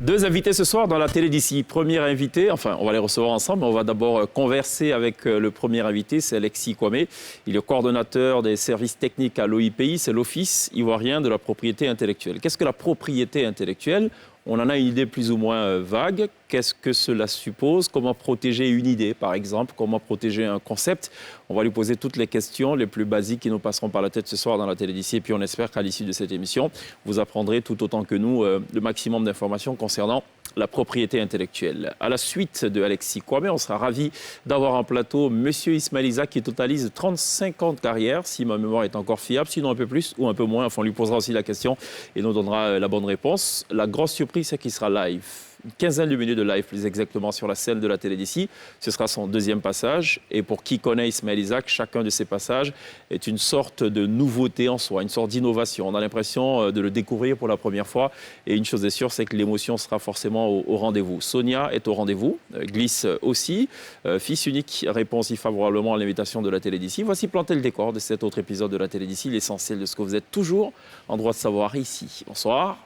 Deux invités ce soir dans la télé d'ici. Premier invité, enfin on va les recevoir ensemble, mais on va d'abord converser avec le premier invité, c'est Alexis Kwame. Il est coordonnateur des services techniques à l'OIPI, c'est l'Office ivoirien de la propriété intellectuelle. Qu'est-ce que la propriété intellectuelle ? On en a une idée plus ou moins vague. Qu'est-ce que cela suppose? Comment protéger une idée, par exemple? Comment protéger un concept? On va lui poser toutes les questions les plus basiques qui nous passeront par la tête ce soir dans la télé d'ici. Et puis on espère qu'à l'issue de cette émission, vous apprendrez tout autant que nous le maximum d'informations concernant la propriété intellectuelle. À la suite de Alexis Kwame, on sera ravis d'avoir en plateau Monsieur Ismaël Isaac qui totalise 35 ans de carrière, si ma mémoire est encore fiable, sinon un peu plus ou un peu moins. Enfin, on lui posera aussi la question et nous donnera la bonne réponse. La grosse surprise, c'est qu'il sera live. Une quinzaine de minutes de live, plus exactement, sur la scène de la télé d'ici. Ce sera son deuxième passage. Et pour qui connaît Ismaël Isaac, chacun de ces passages est une sorte de nouveauté en soi, une sorte d'innovation. On a l'impression de le découvrir pour la première fois. Et une chose est sûre, c'est que l'émotion sera forcément au rendez-vous. Sonia est au rendez-vous, Glisse aussi. Fils unique répond aussi favorablement à l'invitation de la télé d'ici. Voici planter le décor de cet autre épisode de la télé d'ici, l'essentiel de ce que vous êtes toujours en droit de savoir ici. Bonsoir,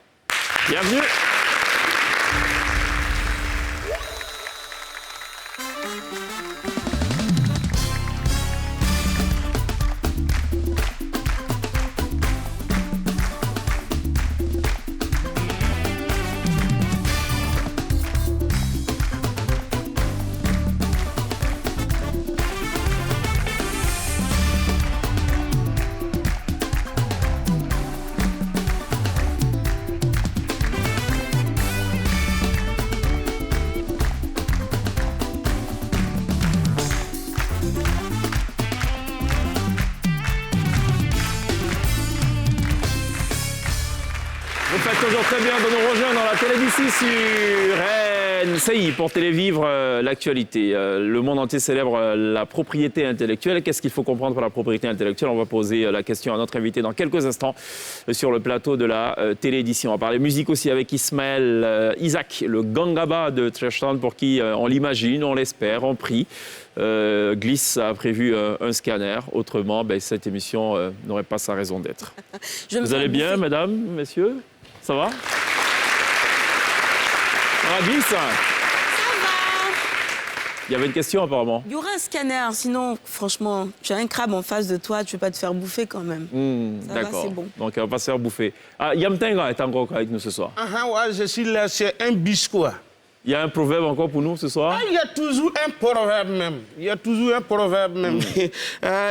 bienvenue. Vous faites toujours très bien de nous rejoindre dans la télé d'ici sur RNCI pour télévivre l'actualité. Le monde entier célèbre la propriété intellectuelle. Qu'est-ce qu'il faut comprendre par la propriété intellectuelle? On va poser la question à notre invité dans quelques instants sur le plateau de la télé d'ici. On va parler musique aussi avec Ismaël Isaac, le Gangaba de Trashtown pour qui on l'imagine, on l'espère, on prie. Glisse a prévu un scanner. Autrement, cette émission n'aurait pas sa raison d'être. Vous allez bien, mesdames, messieurs? Ça va? Glisse? Ça va. Il y avait une question apparemment. Il y aura un scanner, sinon, franchement, tu as un crabe en face de toi, tu ne veux pas te faire bouffer quand même. D'accord. C'est bon. Donc, on va pas se faire bouffer. Ah, Yamtenga est encore avec nous ce soir. Ouais, je suis là, c'est un biscuit. Il y a un proverbe encore pour nous ce soir? Il y a toujours un proverbe même.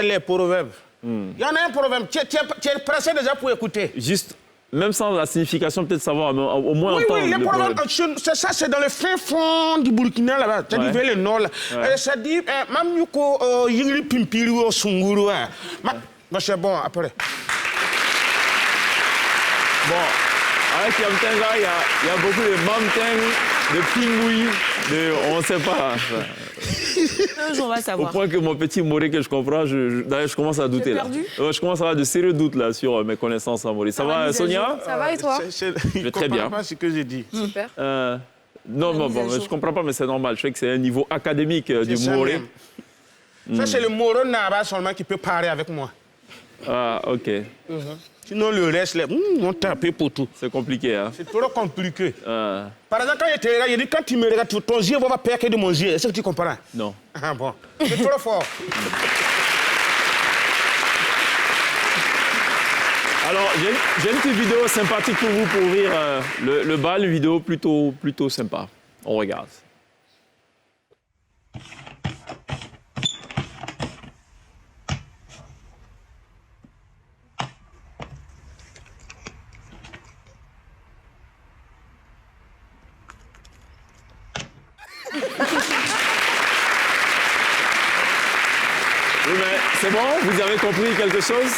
Les proverbes. Il y en a un proverbe. Tu es pressé déjà pour écouter. Juste, même sans la signification, peut-être savoir au moins Oui, entendre les le proverbes, proverbe. ça c'est dans le fin fond du Burkina là-bas. C'est vers le nord là. Ça dit, même yuko yingli pimpiri o sunguru. C'est bon, après. Bon, avec Yamtenga, il y a beaucoup de mamteng, de pingui, on ne sait pas. Un jour, on va Au savoir. point que mon petit moré que je comprends, d'ailleurs, je commence à douter là. perdu? Je commence à avoir de sérieux doutes là sur mes connaissances en moré. Ça va, Sonia? Ça va et toi? Je vais très bien. Je comprends pas ce que j'ai dit. Super. Non, bon, je ne comprends pas, mais c'est normal. Je sais que c'est un niveau académique du moré. Ça, c'est le Moro Naba seulement qui peut parler avec moi. Ah, ok. Sinon, le reste, on tapé pour tout. C'est compliqué, hein? C'est trop compliqué. Ah, Par exemple, quand il te regarde, il dit, quand tu me regardes, ton yeux va percer de mon yeux. Est-ce que tu comprends? non. Ah bon. C'est trop fort. Alors, j'ai une petite vidéo sympathique pour vous pour ouvrir le bal, une vidéo plutôt sympa. On regarde. Oui, mais c'est bon? Vous avez compris quelque chose?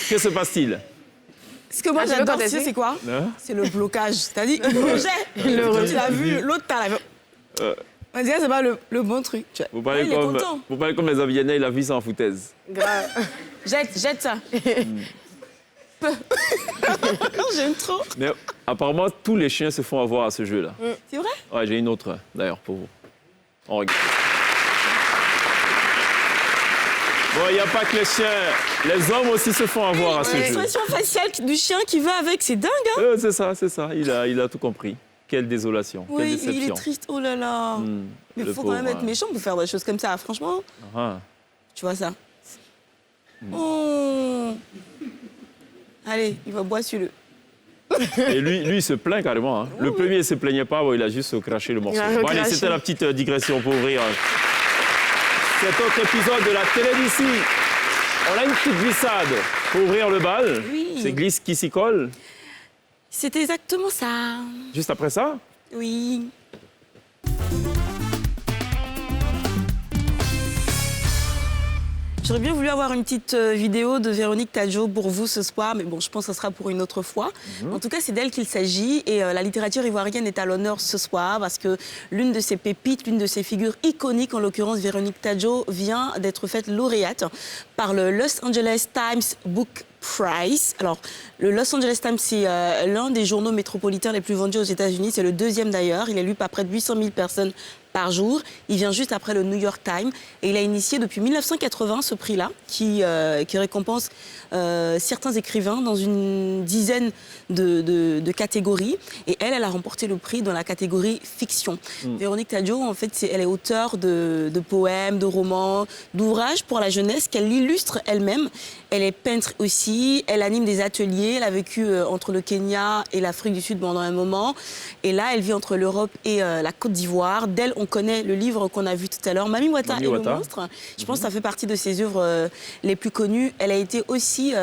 Que se passe-t-il? Ce que moi je veux j'adore, pas tu sais, c'est quoi? Hein? C'est le blocage. C'est-à-dire, le rejet. Tu l'as vu, l'autre, t'as la... On dirait que c'est pas le bon truc. Vous parlez, il est content. vous parlez comme les Avignais, il a vu ça en foutaise. Grave. Jette ça. J'aime trop. Mais apparemment, tous les chiens se font avoir à ce jeu-là. C'est vrai? Ouais, j'ai une autre, d'ailleurs, pour vous. On regarde. Bon, il n'y a pas que les chiens. Les hommes aussi se font avoir à ce jeu. L'expression faciale du chien qui va avec, c'est dingue, hein? C'est ça. Il a tout compris. Quelle désolation, quelle Oui, déception. il est triste, oh là là. Mais il faut quand même être méchant pour faire des choses comme ça, franchement. Tu vois ça. Oh. Allez, il va boire sur le... Et lui, il se plaint carrément. Hein. Le premier, il ne se plaignait pas, il a juste craché le morceau. Bon, allez, c'était la petite digression pour ouvrir cet autre épisode de la télé d'ici. On a une petite glissade pour ouvrir le bal. Oui. C'est Glisse qui s'y colle. C'est exactement ça. Juste après ça? Oui. J'aurais bien voulu avoir une petite vidéo de Véronique Tadjo pour vous ce soir, mais bon, je pense que ce sera pour une autre fois. En tout cas, c'est d'elle qu'il s'agit et la littérature ivoirienne est à l'honneur ce soir parce que l'une de ses pépites, l'une de ses figures iconiques, en l'occurrence Véronique Tadjo, vient d'être faite lauréate par le Los Angeles Times Book Prize. Alors, le Los Angeles Times, c'est l'un des journaux métropolitains les plus vendus aux États-Unis. C'est le deuxième d'ailleurs. Il est lu par près de 800 000 personnes par jour. Il vient juste après le New York Times. Et il a initié depuis 1980 ce prix-là, qui récompense certains écrivains dans une dizaine de catégories. Et elle a remporté le prix dans la catégorie fiction. Véronique Tadjo, en fait, elle est auteure de poèmes, de romans, d'ouvrages pour la jeunesse qu'elle illustre elle-même. Elle est peintre aussi. Elle anime des ateliers. Elle a vécu entre le Kenya et l'Afrique du Sud pendant un moment. Et là, elle vit entre l'Europe et la Côte d'Ivoire. D'elle, on connaît le livre qu'on a vu tout à l'heure, Mami Wata et le monstre. Je pense que ça fait partie de ses œuvres les plus connues. Elle a été aussi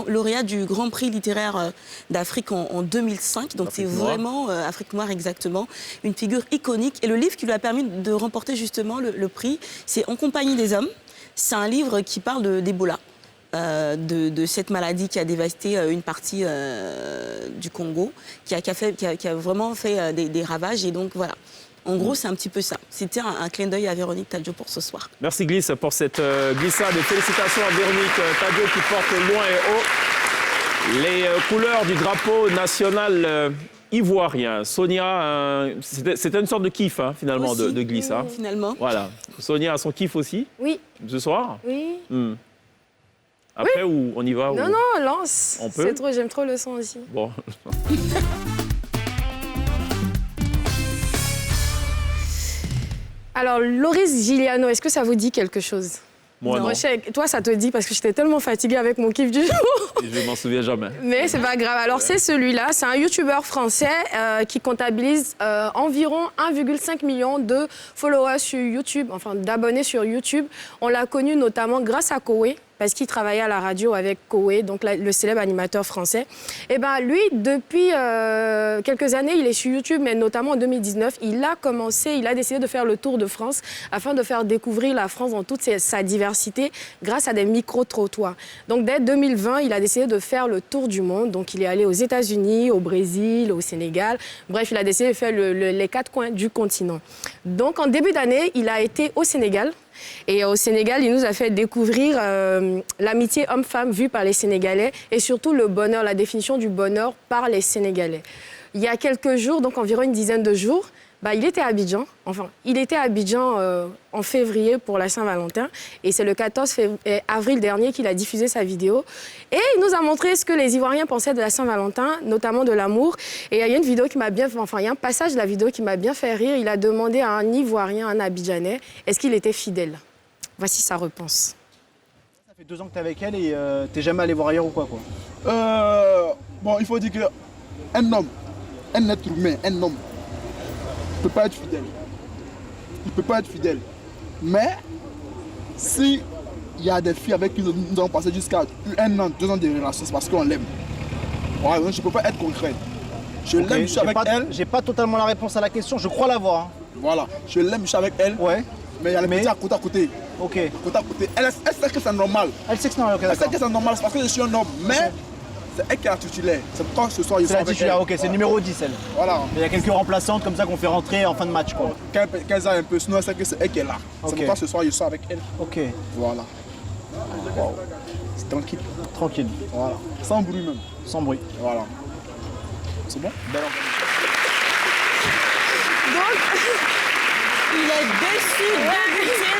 lauréate du Grand Prix littéraire d'Afrique en 2005. Donc c'est vraiment Afrique noire exactement, une figure iconique. Et le livre qui lui a permis de remporter justement le prix, c'est En compagnie des hommes. C'est un livre qui parle d'Ebola. De cette maladie qui a dévasté une partie du Congo, qui a vraiment fait des ravages. Et donc voilà, en gros, c'est un petit peu ça. C'était un clin d'œil à Véronique Tadjo pour ce soir. Merci Glisse pour cette glissade. Et félicitations à Véronique Tadjo qui porte loin et haut les couleurs du drapeau national ivoirien. Sonia, c'était une sorte de kiff finalement aussi, de Glisse. Finalement. Voilà. Sonia a son kiff aussi? Oui. Ce soir? Oui. Après, ou on y va? Non, non, lance. On peut? C'est trop, j'aime trop le son aussi. Bon. Alors, Loris Giuliano, est-ce que ça vous dit quelque chose? Moi, non. Toi, ça te dit parce que j'étais tellement fatiguée avec mon kiff du jour. Je m'en souviens jamais. Mais c'est pas grave. Alors, c'est celui-là. C'est un youtubeur français qui comptabilise environ 1,5 million de followers sur YouTube, enfin d'abonnés sur YouTube. On l'a connu notamment grâce à Koé, parce qu'il travaillait à la radio avec Koé, donc le célèbre animateur français. Et bien lui, depuis quelques années, il est sur YouTube, mais notamment en 2019, il a décidé de faire le tour de France afin de faire découvrir la France dans toute sa diversité grâce à des micro-trottoirs. Donc dès 2020, il a décidé de faire le tour du monde. Donc il est allé aux États-Unis, au Brésil, au Sénégal. Bref, il a décidé de faire les 4 coins du continent. Donc en début d'année, il a été au Sénégal. Et au Sénégal, il nous a fait découvrir l'amitié homme-femme vue par les Sénégalais et surtout le bonheur, la définition du bonheur par les Sénégalais. Il y a quelques jours, donc environ une dizaine de jours, il était à Abidjan. Enfin, il était à Abidjan en février pour la Saint-Valentin. Et c'est le 14 avril dernier qu'il a diffusé sa vidéo. Et il nous a montré ce que les Ivoiriens pensaient de la Saint-Valentin, notamment de l'amour. Et il y a une vidéo qui m'a bien... Enfin, il y a un passage de la vidéo qui m'a bien fait rire. Il a demandé à un Ivoirien, un Abidjanais, est-ce qu'il était fidèle. Voici sa réponse. Ça fait 2 ans que t'es avec elle et t'es jamais allé voir ailleurs ou quoi? Bon, il faut dire qu'un homme, un être humain, un homme, il ne peut pas être fidèle. Il ne peut pas être fidèle. Mais si il y a des filles avec qui nous avons passé jusqu'à 1 an, 2 ans de relation, c'est parce qu'on l'aime. Ouais, donc je ne peux pas être concret. Je l'aime, je suis avec elle. J'ai pas totalement la réponse à la question, je crois l'avoir. Hein. Voilà, je l'aime, je suis avec elle. Ouais. Mais il y a les petits à côté. Ok. Côté à côté. Elle sait que c'est normal. Elle sait que c'est normal, elle sait que c'est normal, c'est parce que je suis un homme. Mais c'est elle qui est la titulaire. C'est pourquoi ce soir, je suis avec elle. Ok, c'est le numéro 10, elle. Voilà. Mais il y a quelques remplaçantes comme ça qu'on fait rentrer en fin de match, quoi. Quand elle a un peu, sinon elle sait que c'est elle qui est là. C'est pourquoi ce soir, je suis avec elle. Ok. Voilà. Wow. C'est tranquille. Tranquille. Voilà. Sans bruit même. Sans bruit. Voilà. C'est bon? Donc, il est déçu,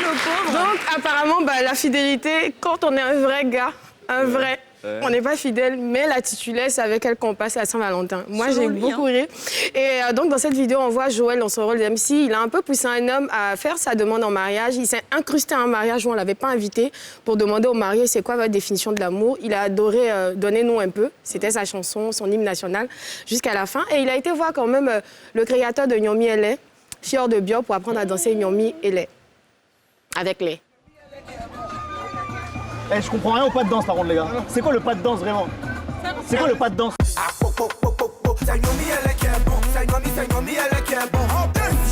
le pauvre. Donc, apparemment, la fidélité, quand on est un vrai gars, un vrai, On n'est pas fidèle, mais la titulaire, c'est avec elle qu'on passe à Saint-Valentin. Moi, j'ai beaucoup ri. Et donc, dans cette vidéo, on voit Joël dans son rôle d'MC. Il a un peu poussé un homme à faire sa demande en mariage. Il s'est incrusté à un mariage où on ne l'avait pas invité pour demander au marié c'est quoi votre définition de l'amour. Il a adoré Donnez-nous un peu. C'était sa chanson, son hymne national, jusqu'à la fin. Et il a été voir quand même le créateur de Nyomi Ele, Fior de Bio, pour apprendre à danser Nyomi Ele. Avec les. Eh, je comprends rien au pas de danse par contre les gars. C'est quoi le pas de danse vraiment? C'est quoi le pas de danse?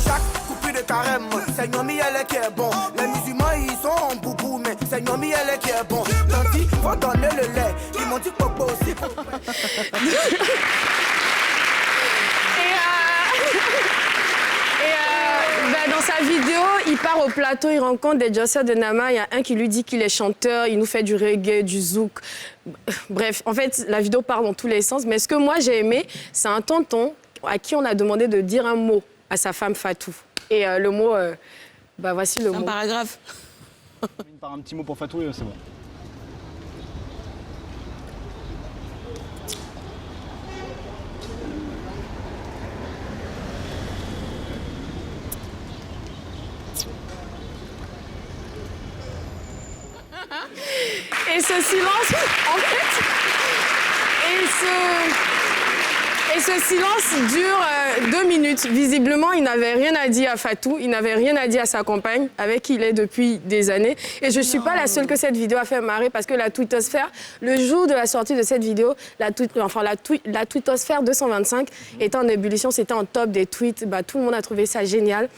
Chaque coupure de carême, c'est Nyomi elle qui est bon. Les musulmans ils sont en boubou, mais c'est Nyomi elle qui est bon. Tandis, faut donner le lait, ils m'ont dit popo aussi. Dans sa vidéo, il part au plateau, il rencontre des danseurs de Nama. Il y a un qui lui dit qu'il est chanteur, il nous fait du reggae, du zouk. Bref, en fait, la vidéo part dans tous les sens. Mais ce que moi, j'ai aimé, c'est un tonton à qui on a demandé de dire un mot à sa femme Fatou. Et le mot, voici le mot. Un paragraphe. Par un petit mot pour Fatou, c'est bon. Et ce silence, en fait, et ce silence dure 2 minutes. Visiblement, il n'avait rien à dire à Fatou, il n'avait rien à dire à sa compagne, avec qui il est depuis des années. Et je ne suis pas la seule que cette vidéo a fait marrer, parce que la twittosphère, le jour de la sortie de cette vidéo, la twittosphère 225 était en ébullition, c'était en top des tweets. Tout le monde a trouvé ça génial.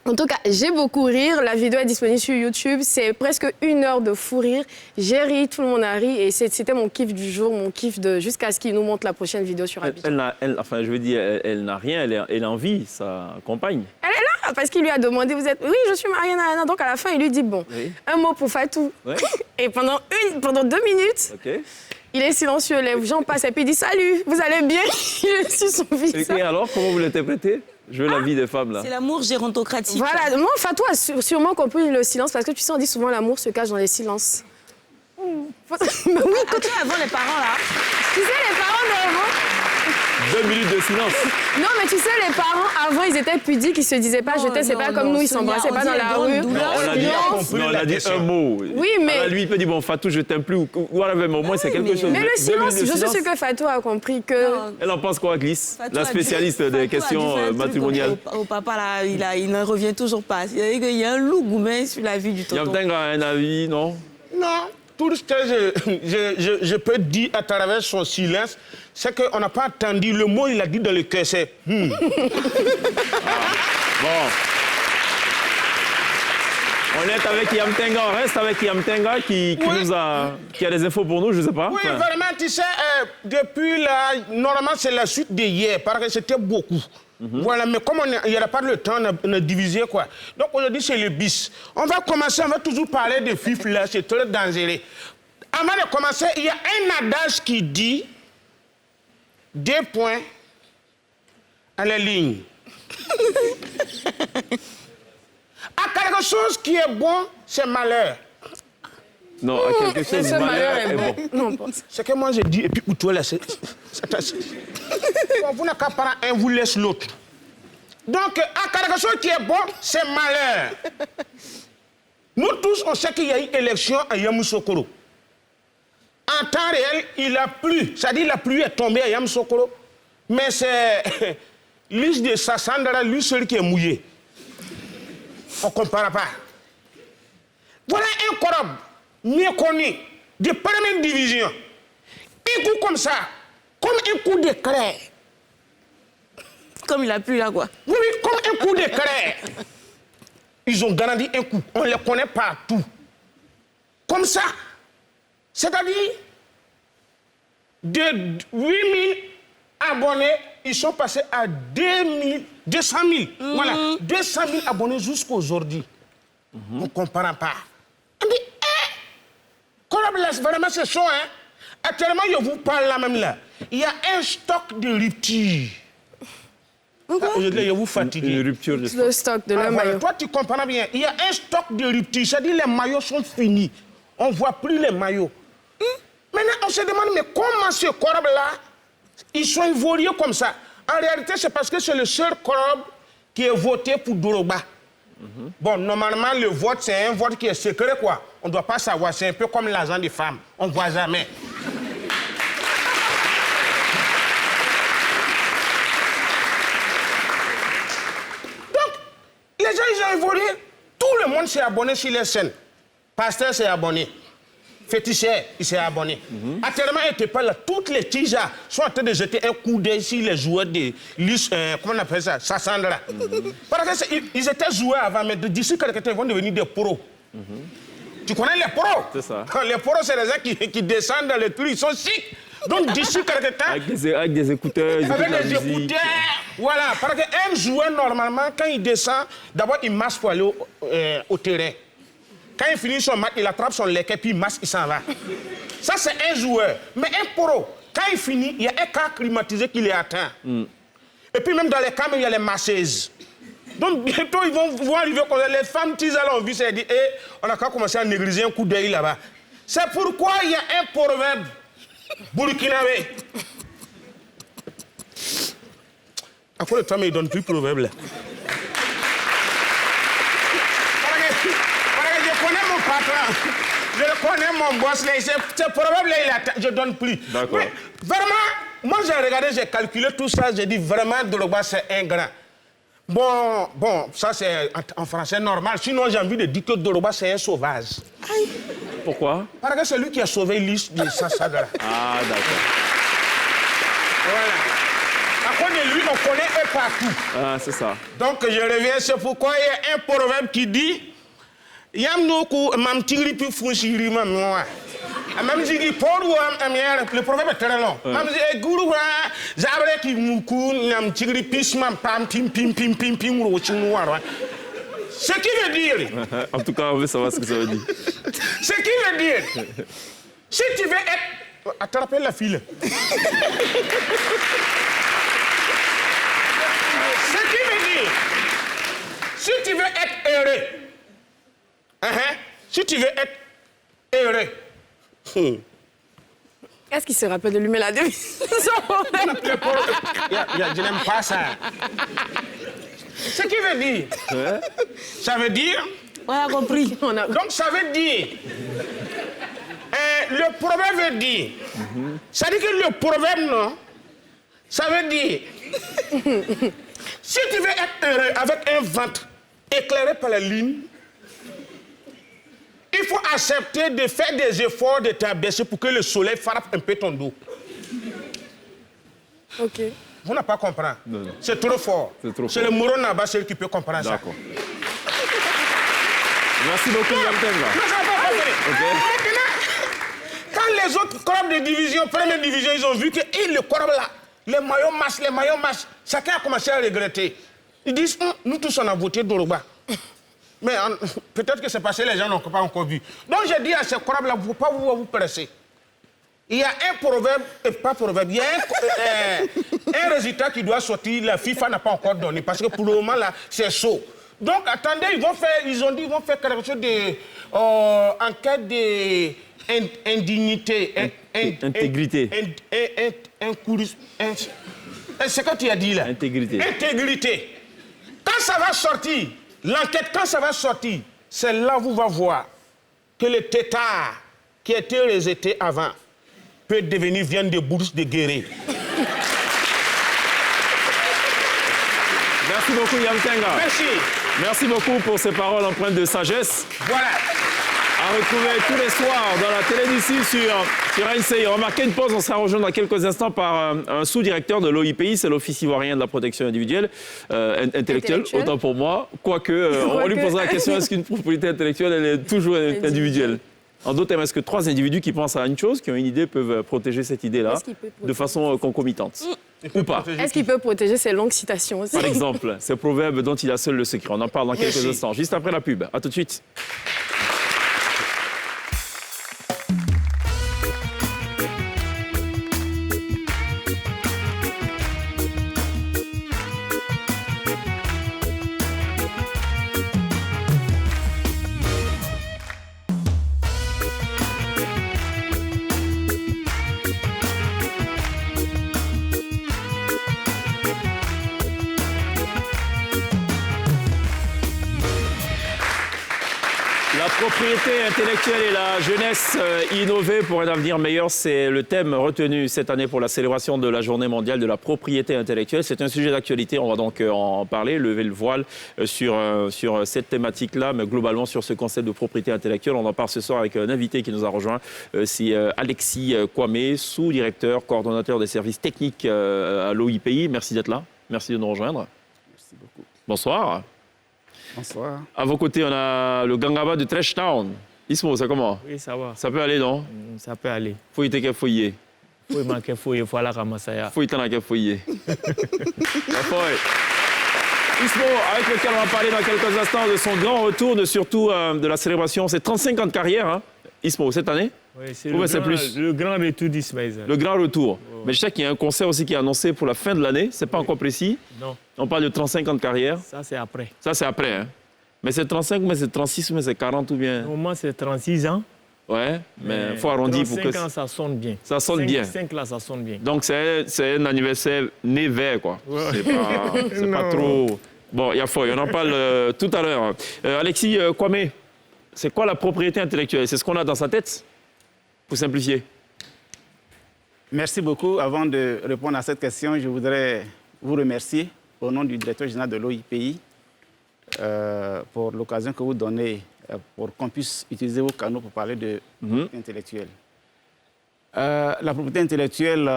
En tout cas, j'ai beaucoup rire. La vidéo est disponible sur YouTube. C'est presque 1 heure de fou rire. J'ai ri, tout le monde a ri. Et c'était mon kiff du jour, mon kiff jusqu'à ce qu'il nous montre la prochaine vidéo sur Abidjan. Elle n'a rien, elle envie sa compagne. Elle est là, parce qu'il lui a demandé, oui, je suis mariée, nanana. Donc à la fin, il lui dit, bon, un mot pour Fatou. Ouais. Et pendant 2 minutes, il est silencieux. Les gens passent et puis il dit, salut, vous allez bien? Il est sur son visage. Et alors, comment vous l'interprétez? Je veux la vie des femmes, là. C'est l'amour gérontocratique. Voilà. Moi, Fatou a sûrement compris le silence, parce que tu sais, on dit souvent l'amour se cache dans les silences. Mais oui, avant les parents, là. Tu sais, les parents d'avant... 2 minutes de silence. Non, mais tu sais, les parents, avant, ils étaient pudiques, ils se disaient pas, je t'aime, c'est pas comme nous, ils s'embrassaient pas dans la rue. On a dit un mot. Oui, mais... Alors, lui, il peut dire, bon, Fatou, je t'aime plus, ou whatever, mais au moins, c'est quelque chose. Mais le silence, je sais ce que Fatou a compris que... Elle en pense quoi, Glisse, la spécialiste des questions matrimoniales? Au papa, là, il ne revient toujours pas. Il y a un loup gourmet sur la vie du tonton. Yamtenga a un avis, non? Non. Tout ce que je peux dire à travers son silence, c'est qu'on n'a pas entendu le mot, il a dit dans le cœur, c'est Bon. On est avec Yamtenga, on reste avec Yamtenga qui a des infos pour nous, je ne sais pas. Oui, vraiment, tu sais, depuis là, normalement c'est la suite d'hier, parce que c'était beaucoup. Voilà, mais comme il n'y a pas le temps, on a divisé quoi. Donc aujourd'hui, c'est le bis. On va commencer, on va toujours parler de FIF là, c'est très dangereux. Avant de commencer, il y a un adage qui dit 2 points à la ligne. À quelque chose qui est bon, c'est malheur. Non, à quelque chose de malheur est bon. Non, c'est que moi je dis, et puis où toi là, c'est... Bon, vous n'avez qu'à prendre un, vous laissez l'autre. Donc, à quelque chose qui est bon, c'est malheur. Nous tous, on sait qu'il y a eu élection à Yamoussoukro. En temps réel, il a plu. C'est-à-dire la pluie est tombée à Yamoussoukro. Mais c'est l'île de Sassandra, lui seul qui est mouillé. On ne compare pas. Voilà un Korob mieux connu, de première division. Un coup comme ça, comme un coup de craie. Comme il a plu là, quoi. Oui, comme un coup de craie. Ils ont garanti un coup. On les connaît partout. Comme ça. C'est-à-dire, de 8000 abonnés, ils sont passés à 200 000. Voilà, 200 000 abonnés jusqu'à aujourd'hui. On ne comprend pas. On dit, vraiment, c'est chaud, hein. Actuellement, je vous parle là même là. Il y a un stock de rupture. Aujourd'hui, je vous fatigue. Une rupture de stock. Le stock de la maillot. Toi, tu comprends bien. Il y a un stock de rupture. C'est-à-dire les maillots sont finis. On ne voit plus les maillots. Maintenant, on se demande, mais comment ce corbe-là, ils sont ivoiriens comme ça? En réalité, c'est parce que c'est le seul corbe qui est voté pour Doroba. Bon, normalement, le vote, c'est un vote qui est secret, quoi. On ne doit pas savoir. C'est un peu comme l'argent des femmes. On ne voit jamais. Donc, les gens, ils ont évolué. Tout le monde s'est abonné sur les scènes. Pasteur s'est abonné. Féticheur, il s'est abonné. Actuellement, il n'était pas là. Toutes les tiges sont en train de jeter un coup d'œil sur les joueurs de comment on appelle ça, Sassandra. Parce qu'ils étaient joueurs avant, mais d'ici quelques temps, ils vont devenir des pros. Tu connais les pros? C'est ça. Les pros, c'est les gens qui descendent dans les trucs, ils sont sick. Donc d'ici quelques temps... Avec des écouteurs, ils écoutent la avec des musique. écouteurs, voilà. Parce qu'un joueur, normalement, quand il descend, d'abord, il marche pour aller au terrain. Quand il finit son match, il attrape son leket, puis il masse, il s'en va. Ça, c'est un joueur. Mais un pro, quand il finit, il y a un cas climatisé qui les atteint. Et puis même dans les camps, il y a les masseuses. Donc bientôt, ils vont arriver comme ça. Les femmes tisales ont vu ça et disent, on a qu'à commencer à négliger un coup d'œil là-bas. C'est pourquoi il y a un proverbe burkinabé. À quoi le temps, mais il ne donne plus de proverbe là? Je connais mon patron, je connais mon boss, c'est probable je ne donne plus. D'accord. Mais vraiment, moi j'ai regardé, j'ai calculé tout ça, j'ai dit vraiment Drogba c'est un grand. Bon, ça c'est en français normal, sinon j'ai envie de dire que Drogba c'est un sauvage. Aïe. Pourquoi? Parce que c'est lui qui a sauvé l'île de Sassagara. Ah, d'accord. Voilà. À cause de lui, on connaît eux partout. Ah, c'est ça. Donc je reviens, c'est pourquoi il y a un proverbe qui dit Yamnoku mam tigri pi funshiri mam noa. Mam zigi poru am le proverbe est très long. Mam zigi guru zabre ki muku nam tigri pis mam pam pim ro chinwara. Ce qui veut dire En tout cas, on veut savoir ce que ça veut dire. Ce qui veut dire si tu veux être attraper la file. Ce qui veut dire si tu veux être heureux. Si tu veux être heureux. Est-ce qu'il se rappelle de lui mettre la devise? Je n'aime pas ça. Ce qui veut dire, ça veut dire... On a compris. Donc ça veut dire... le proverbe veut dire... Ça dit que le proverbe, non? Ça veut dire... Si tu veux être heureux avec un ventre éclairé par la lune, il faut accepter de faire des efforts de t'abaisser pour que le soleil frappe un peu ton dos. Ok. Vous n'avez pas compris. C'est trop fort. C'est le Moro Naba, celui qui peut comprendre ça. D'accord. Merci beaucoup, Yamtenga. Non, ça va pas compris. Maintenant, quand les autres corps de division, première division, ils ont vu que le corps là, les maillots massent, chacun a commencé à regretter. Ils disent, nous tous on a voté Doroba. Mais peut-être que c'est parce que les gens n'ont pas encore vu. Donc j'ai dit à ces corps-là, il ne faut pas vous presser. Il y a un proverbe, pas proverbe, il y a un résultat qui doit sortir, la FIFA n'a pas encore donné, parce que pour le moment, là, c'est chaud. Donc attendez, ils ont dit qu'ils vont faire quelque chose de... en cas d'indignité. Intégrité. C'est quoi tu as dit là? Intégrité. Intégrité. Quand ça va sortir, l'enquête, quand ça va sortir, c'est là où vous va voir que le tétard qui était rejeté avant peut devenir viande de bourse de guérir. Merci beaucoup, Yamtenga. Merci. Merci beaucoup pour ces paroles empreintes de sagesse. Voilà. À retrouver tous les soirs dans la télé d'ici sur NCI. Remarquez une pause, on sera rejoint dans quelques instants par un sous-directeur de l'OIPI, c'est l'Office ivoirien de la protection individuelle, intellectuelle, autant pour moi. Quoique, on lui posera la question, est-ce qu'une propriété intellectuelle, elle est toujours individuelle? En d'autres termes, est-ce que trois individus qui pensent à une chose, qui ont une idée, peuvent protéger cette idée-là de façon concomitante? Ou pas? Est-ce qu'il peut protéger ses longues citations aussi? Par exemple, ces proverbes dont il a seul le secret. On en parle dans quelques instants, juste après la pub. À tout de suite. Propriété intellectuelle et la jeunesse innovée pour un avenir meilleur, c'est le thème retenu cette année pour la célébration de la journée mondiale de la propriété intellectuelle. C'est un sujet d'actualité, on va donc en parler, lever le voile sur cette thématique-là, mais globalement sur ce concept de propriété intellectuelle. On en parle ce soir avec un invité qui nous a rejoint, c'est Alexis Kwame, sous-directeur, coordonnateur des services techniques à l'OIPI. Merci d'être là, merci de nous rejoindre. Merci beaucoup. Bonsoir. Bonsoir. À vos côtés, on a le Gangaba de Trash Town. Ismo, ça comment? Oui, ça va. Ça peut aller, non? Ça peut aller. Faut y être fouillé. Faut y manquer fouillé, faut aller ramasser. Faut y être fouillé. Ismo, avec lequel on va parler dans quelques instants de son grand retour, surtout de la célébration. C'est 35 ans de carrière, hein, Ismo, cette année? Oui, c'est le grand retour d'Ismaël. Le grand retour. Mais je sais qu'il y a un concert aussi qui est annoncé pour la fin de l'année. C'est pas encore précis. Non. On parle de 35 ans de carrière. Ça, c'est après. Ça, c'est après. Hein. Mais c'est 35, mais c'est 36, mais c'est 40 ou bien? Au moment, c'est 36 ans. Ouais, mais il faut arrondir pour que... 35 ans, ça sonne bien. Ça sonne bien. 5 là, ça sonne bien. Donc, c'est un anniversaire né vert, quoi. Ouais. C'est pas trop... Bon, il y a faux, on en parle tout à l'heure. Alexis Kwame, c'est quoi la propriété intellectuelle? C'est ce qu'on a dans sa tête? Pour simplifier. Merci beaucoup. Avant de répondre à cette question, je voudrais vous remercier au nom du directeur général de l'OIPI pour l'occasion que vous donnez pour qu'on puisse utiliser vos canaux pour parler de propriété intellectuelle. La propriété intellectuelle,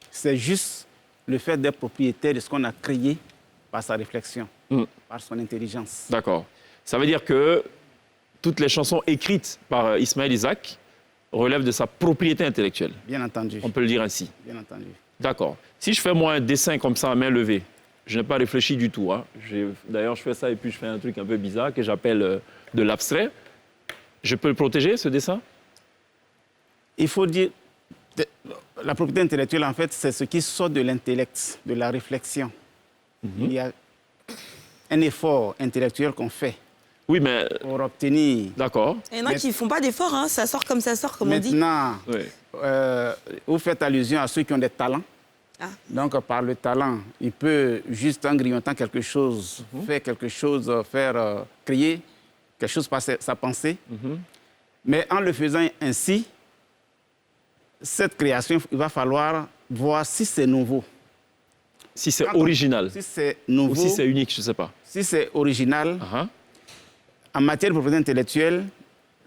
c'est juste le fait d'être propriétaire de ce qu'on a créé par sa réflexion, par son intelligence. D'accord. Ça veut dire que toutes les chansons écrites par Ismaël Isaac relèvent de sa propriété intellectuelle. Bien entendu. On peut le dire ainsi. Bien entendu. D'accord. Si je fais moi un dessin comme ça à main levée, je n'ai pas réfléchi du tout. Hein. D'ailleurs, je fais ça et puis je fais un truc un peu bizarre que j'appelle de l'abstrait. Je peux le protéger, ce dessin? Il faut dire, la propriété intellectuelle, en fait, c'est ce qui sort de l'intellect, de la réflexion. Il y a un effort intellectuel qu'on fait. Oui, mais... Pour obtenir... D'accord. Il y en a qui ne font pas d'efforts, hein. Ça sort, comme on dit. Maintenant, vous faites allusion à ceux qui ont des talents. Ah. Donc, par le talent, il peut, juste en grignotant quelque chose, faire quelque chose, créer quelque chose par sa pensée. Mais en le faisant ainsi, cette création, il va falloir voir si c'est nouveau. Si c'est original. Si c'est nouveau. Ou si c'est unique, je ne sais pas. Si c'est original, en matière de propriété intellectuelle,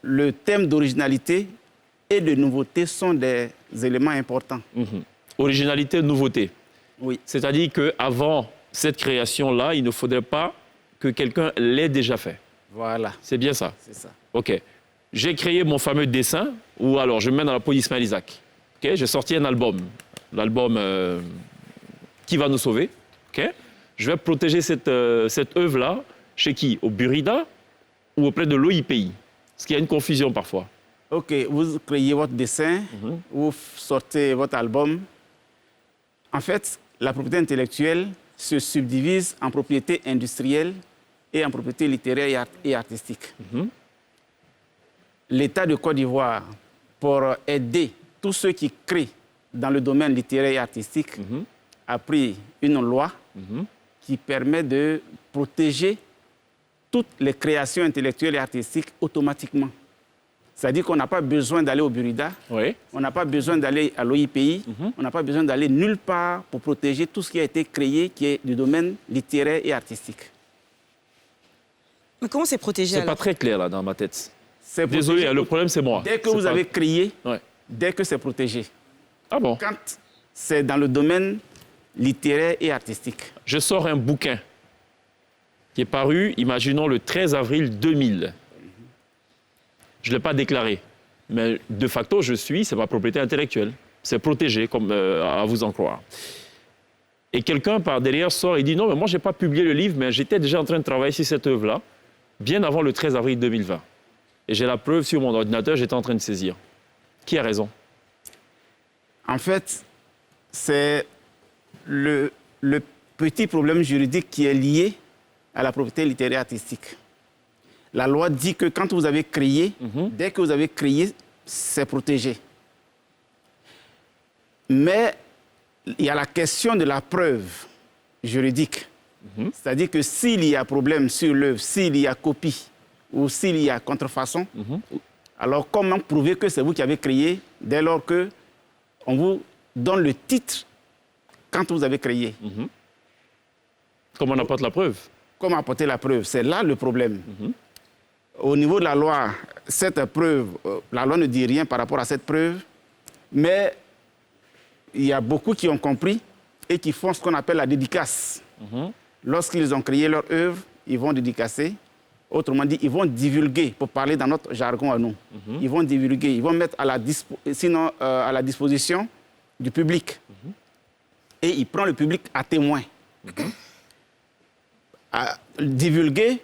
le thème d'originalité et de nouveauté sont des éléments importants. Originalité, nouveauté. Oui. C'est-à-dire qu'avant cette création-là, il ne faudrait pas que quelqu'un l'ait déjà fait. Voilà. C'est bien ça? C'est ça. OK. J'ai créé mon fameux dessin, ou alors je me mets dans la peau d'Ismaël Isaac. OK. J'ai sorti un album. L'album Qui va nous sauver. OK. Je vais protéger cette œuvre-là chez qui? Au Burida ou auprès de l'OIPI? Parce qu'il y a une confusion parfois. OK. Vous créez votre dessin, vous sortez votre album. En fait, la propriété intellectuelle se subdivise en propriété industrielle et en propriété littéraire et artistique. L'État de Côte d'Ivoire, pour aider tous ceux qui créent dans le domaine littéraire et artistique, a pris une loi qui permet de protéger toutes les créations intellectuelles et artistiques automatiquement. C'est-à-dire qu'on n'a pas besoin d'aller au Burida, on n'a pas besoin d'aller à l'OIPI, on n'a pas besoin d'aller nulle part pour protéger tout ce qui a été créé, qui est du domaine littéraire et artistique. Mais comment c'est protégé? C'est pas très clair là dans ma tête. Désolé, Désolé, le problème c'est moi. Dès que vous avez créé, dès que c'est protégé. Ah bon? Quand c'est dans le domaine littéraire et artistique. Je sors un bouquin qui est paru, imaginons, le 13 avril 2000. Je ne l'ai pas déclaré. Mais de facto, c'est ma propriété intellectuelle. C'est protégé, comme à vous en croire. Et quelqu'un par derrière sort et dit non, mais moi, je n'ai pas publié le livre, mais j'étais déjà en train de travailler sur cette œuvre-là, bien avant le 13 avril 2020. Et j'ai la preuve sur mon ordinateur, j'étais en train de saisir. Qui a raison? En fait, c'est le petit problème juridique qui est lié à la propriété littéraire artistique. La loi dit que quand vous avez créé, dès que vous avez créé, c'est protégé. Mais il y a la question de la preuve juridique. C'est-à-dire que s'il y a problème sur l'œuvre, s'il y a copie ou s'il y a contrefaçon, alors comment prouver que c'est vous qui avez créé dès lors que on vous donne le titre quand vous avez créé? Comment on apporte la preuve? Comment apporter la preuve? C'est là le problème. Au niveau de la loi, cette preuve, la loi ne dit rien par rapport à cette preuve, mais il y a beaucoup qui ont compris et qui font ce qu'on appelle la dédicace. Lorsqu'ils ont créé leur œuvre, ils vont dédicacer. Autrement dit, ils vont divulguer, pour parler dans notre jargon à nous. Ils vont divulguer, ils vont mettre à la disposition du public. Et ils prennent le public à témoin. À divulguer,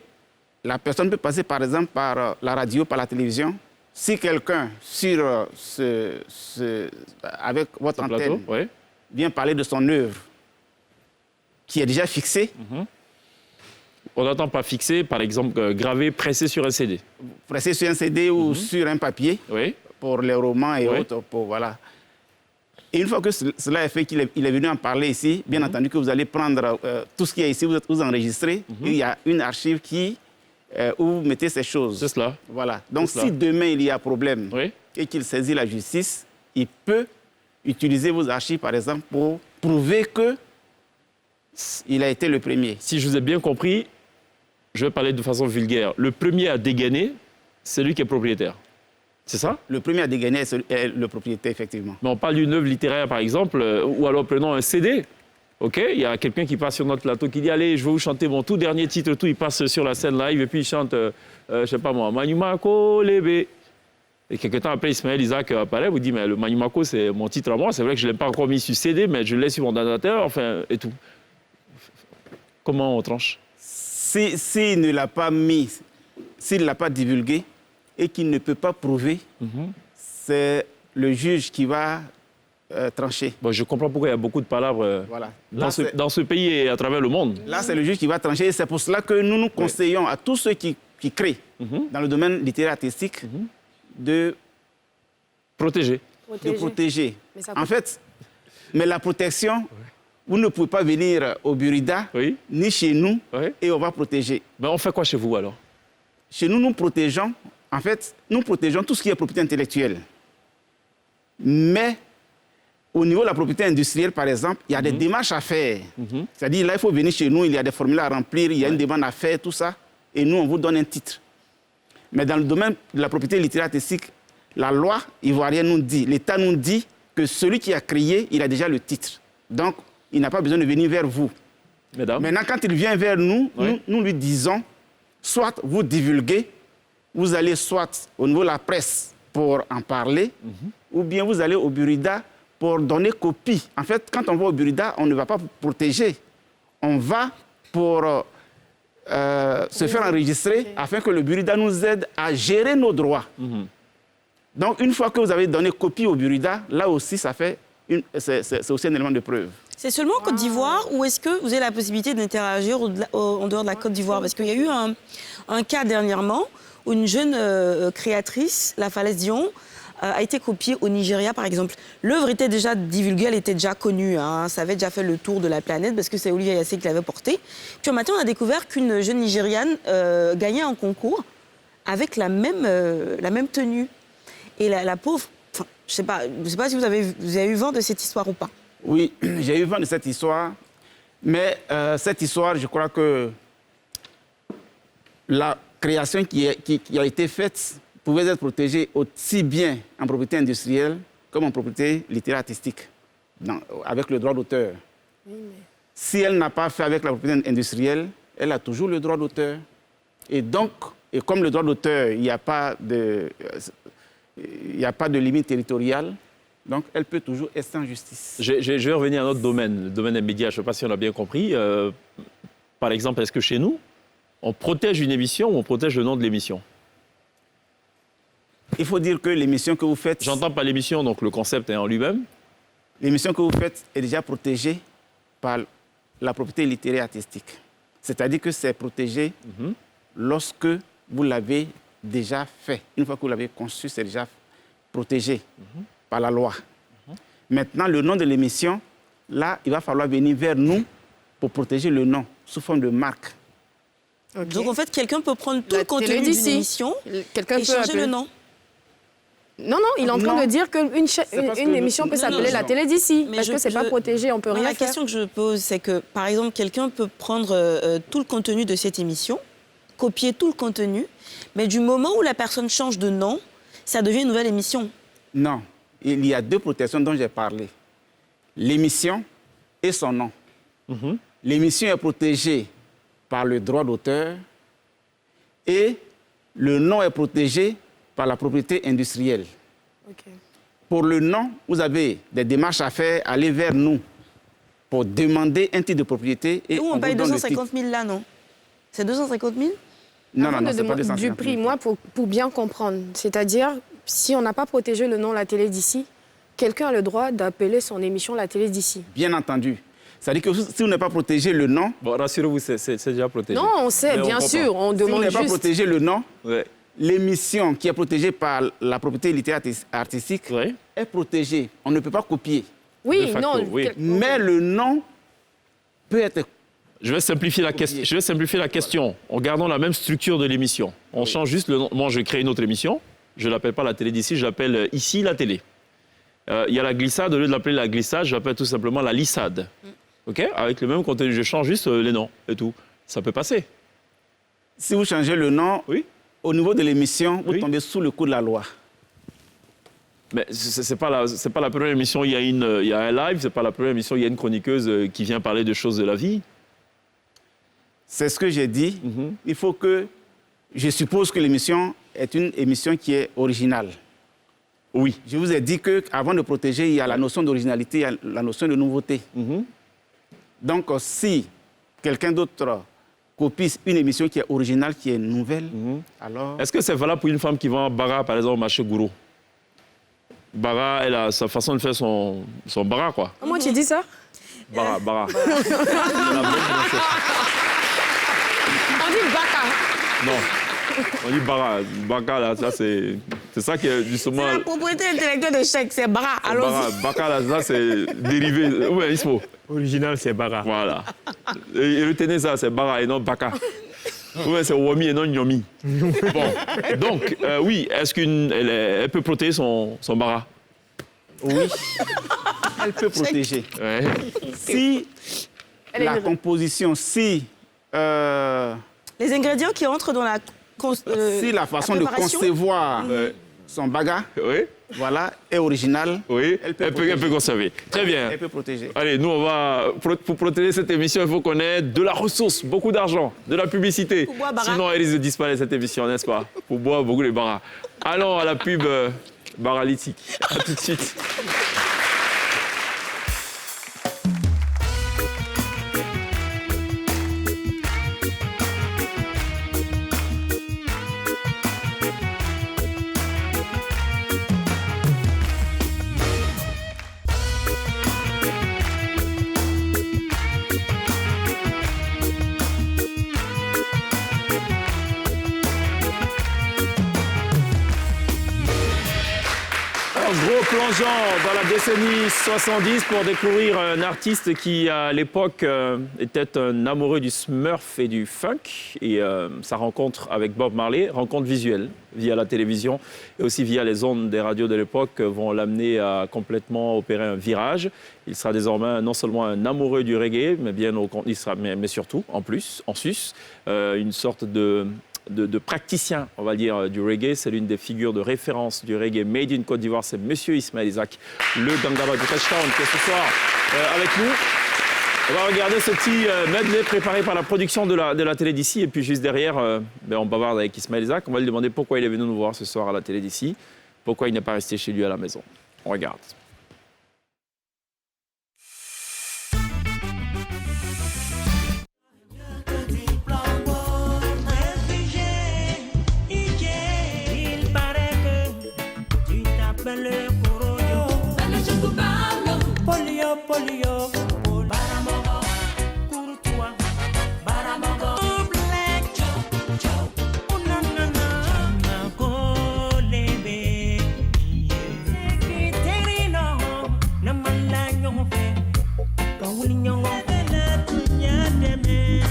la personne peut passer par exemple par la radio, par la télévision. Si quelqu'un avec votre antenne vient parler de son œuvre qui est déjà fixée, on n'entend pas fixé, par exemple, gravé, pressé sur un CD. Pressé sur un CD ou sur un papier, pour les romans et autres. Voilà. Et une fois que cela est fait, qu'il est venu en parler ici, bien entendu que vous allez prendre tout ce qui est ici, vous enregistrez, il y a une archive où vous mettez ces choses. C'est cela. Voilà. Donc si demain il y a problème et qu'il saisit la justice, il peut utiliser vos archives, par exemple, pour prouver qu'il a été le premier. Si je vous ai bien compris, je vais parler de façon vulgaire. Le premier à dégainer, c'est lui qui est propriétaire. C'est ça? Le premier à dégainer est le propriétaire, effectivement. Mais on parle d'une œuvre littéraire, par exemple, ou alors prenons un CD. OK? Il y a quelqu'un qui passe sur notre plateau qui dit « Allez, je vais vous chanter mon tout dernier titre. » Il passe sur la scène live et puis il chante, je sais pas moi, « Manumako Lebe ». Et quelques temps après, Ismaël Isaac apparaît, vous dit « Mais le Manumako, c'est mon titre à moi. C'est vrai que je ne l'ai pas encore mis sur CD, mais je l'ai sur mon ordinateur, enfin, et tout. » Comment on tranche? S'il ne l'a pas mis, s'il ne l'a pas divulgué et qu'il ne peut pas prouver, c'est le juge qui va trancher. Bon, je comprends pourquoi il y a beaucoup de palabres voilà. dans ce pays et à travers le monde. Là, c'est le juge qui va trancher et c'est pour cela que nous nous conseillons à tous ceux qui créent dans le domaine littéraire artistique de protéger. De protéger. En fait, mais la protection... Vous ne pouvez pas venir au Burida, ni chez nous, et on va protéger. Mais on fait quoi chez vous alors? Chez nous, nous protégeons, en fait, nous protégeons tout ce qui est propriété intellectuelle. Mais au niveau de la propriété industrielle, par exemple, il y a des démarches à faire. C'est-à-dire, là, il faut venir chez nous, il y a des formulaires à remplir, il y a une demande à faire, tout ça, et nous, on vous donne un titre. Mais dans le domaine de la propriété littéraire artistique, la loi ivoirienne nous dit, l'État nous dit que celui qui a créé, il a déjà le titre. Donc, il n'a pas besoin de venir vers vous. Mesdames. Maintenant, quand il vient vers nous, nous lui disons, soit vous divulguez, vous allez soit au niveau de la presse pour en parler, ou bien vous allez au Burida pour donner copie. En fait, quand on va au Burida, on ne va pas pour protéger. On va pour se faire enregistrer afin que le Burida nous aide à gérer nos droits. Donc, une fois que vous avez donné copie au Burida, là aussi, c'est aussi un élément de preuve. C'est seulement en Côte d'Ivoire ou est-ce que vous avez la possibilité d'interagir en dehors de la Côte d'Ivoire? Parce qu'il y a eu un cas dernièrement où une jeune créatrice, La Falaise Dion, a été copiée au Nigeria, par exemple. L'œuvre était déjà divulguée, elle était déjà connue. Ça avait déjà fait le tour de la planète parce que c'est Olivia Yassé qui l'avait portée. Puis un matin, on a découvert qu'une jeune Nigériane gagnait un concours avec la même tenue. Et la pauvre, je ne sais pas si vous avez eu vent de cette histoire ou pas. Oui, j'ai eu vent de cette histoire, mais cette histoire, je crois que la création qui a été faite pouvait être protégée aussi bien en propriété industrielle comme en propriété littéraire artistique, avec le droit d'auteur. Oui, mais... Si elle n'a pas fait avec la propriété industrielle, elle a toujours le droit d'auteur. Et donc, comme le droit d'auteur, il n'y a pas de limite territoriale, donc, elle peut toujours être en justice. Je vais revenir à notre domaine, le domaine des médias. Je ne sais pas si on a bien compris. Par exemple, est-ce que chez nous, on protège une émission ou on protège le nom de l'émission? Il faut dire que l'émission que vous faites... J'entends pas l'émission, donc le concept est en lui-même. L'émission que vous faites est déjà protégée par la propriété littéraire artistique. C'est-à-dire que c'est protégé lorsque vous l'avez déjà fait. Une fois que vous l'avez conçu, c'est déjà protégé. Par la loi. Maintenant, le nom de l'émission, là, il va falloir venir vers nous pour protéger le nom sous forme de marque. Ok. Donc en fait, quelqu'un peut prendre tout La le contenu télé d'une d'ici. émission Quelqu'un et peut changer appeler. le nom. Non, il est en train Non. de dire qu'une parce une que émission peut non, s'appeler non, La non. télé d'ici, Mais parce que c'est pas protégé, on peut Non, rien la faire. question que je pose, c'est que, par exemple, quelqu'un peut prendre tout le contenu de cette émission, copier tout le contenu, mais du moment où la personne change de nom, ça devient une nouvelle émission. Non, il y a 2 protections dont j'ai parlé. L'émission et son nom. L'émission est protégée par le droit d'auteur et le nom est protégé par la propriété industrielle. Ok. Pour le nom, vous avez des démarches à faire, aller vers nous pour demander un titre de propriété. Et Et où on vous paye donne le titre. 250 000 là, non? C'est 250 000? Non, Avant non, de c'est pas demander 250 000. du prix, moi, pour bien comprendre, c'est-à-dire, si on n'a pas protégé le nom La télé d'ici, quelqu'un a le droit d'appeler son émission La télé d'ici. Bien entendu. C'est-à-dire que si vous n'avez pas protégé le nom, Bon, rassurez-vous, c'est déjà protégé. Non, on sait, Mais on bien comprend. sûr, on si vous demande n'avez pas juste. protégé le nom, Ouais. l'émission qui est protégée par la propriété littéraire artistique Ouais. est protégée. On ne peut pas copier. Oui, De facto, non. oui. Mais le nom peut être... Je vais simplifier la question. Je vais simplifier la question en gardant la même structure de l'émission. On change juste le nom. Moi, je crée une autre émission. Je ne l'appelle pas La télé d'ici, je l'appelle Ici la télé. Il y a la glissade, au lieu de l'appeler la glissade, je l'appelle tout simplement la lissade. OK? Avec le même contenu, je change juste les noms et tout. Ça peut passer. Si vous changez le nom, Oui. au niveau de l'émission, vous Oui. tombez sous le coup de la loi. Mais c'est pas la première émission, il y a un live, c'est pas la première émission, il y a une chroniqueuse qui vient parler de choses de la vie. C'est ce que j'ai dit. Il faut que... Je suppose que l'émission est une émission qui est originale. Oui. Je vous ai dit qu'avant de protéger, il y a la notion d'originalité, il y a la notion de nouveauté. Donc, si quelqu'un d'autre copie une émission qui est originale, qui est nouvelle, alors... Est-ce que c'est valable pour une femme qui vend bara, par exemple, au marché Gourou? Bara, elle a sa façon de faire son bara, quoi. Comment tu dis ça? Bara. On dit baka. Non, on dit bara. Baka, là, ça, c'est ça qui est justement... C'est la propriété intellectuelle de chèque, c'est bras. Allons-y. Baka, là, ça, c'est dérivé. Ouais, Ismo. Original, c'est Bara. Voilà. Et retenez ça, c'est bara et non baka. Ouais, c'est wami et non nyomi. Bon, donc, oui, est-ce elle peut protéger son bara? Oui, elle peut protéger. Ouais. Si Elle est la une- composition, si Les ingrédients qui entrent dans la... si la façon de préparation. concevoir son baga, Oui, voilà, est originale, oui, Elle peut elle protéger. peut conserver. Très bien. elle peut protéger. Allez, nous, on va, pour protéger cette émission, il faut qu'on ait de la ressource, beaucoup d'argent, de la publicité. Pour boire bara. Sinon, elle risque de disparaître, cette émission, n'est-ce pas? Pour boire beaucoup de bara. Allons à la pub baralytique. À tout de suite. Gros plongeant dans la décennie 70 pour découvrir un artiste qui, à l'époque, était un amoureux du smurf et du funk. Et sa rencontre avec Bob Marley, rencontre visuelle via la télévision et aussi via les ondes des radios de l'époque, vont l'amener à complètement opérer un virage. Il sera désormais non seulement un amoureux du reggae, mais bien au il sera, mais surtout, en plus, en sus, une sorte de praticien, on va dire, du reggae. C'est l'une des figures de référence du reggae made in Côte d'Ivoire. C'est Monsieur Ismaël Isaac, le Dangaba du Touchdown, qui est ce soir avec nous. On va regarder ce petit medley préparé par la production de la télé d'ici. Et puis juste derrière, on bavarde avec Ismaël Isaac. On va lui demander pourquoi il est venu nous voir ce soir à la télé d'ici. Pourquoi il n'est pas resté chez lui à la maison. On regarde. Il paraît que tu t'appelles Koroyo. Polio, polio, Baramogo, Courtois, Baramogo, Black Joe, Unanana, Nago, Lebe, Terino, Namala, Yonfe, Kawuli, Yonfe, La Tunya, Deme.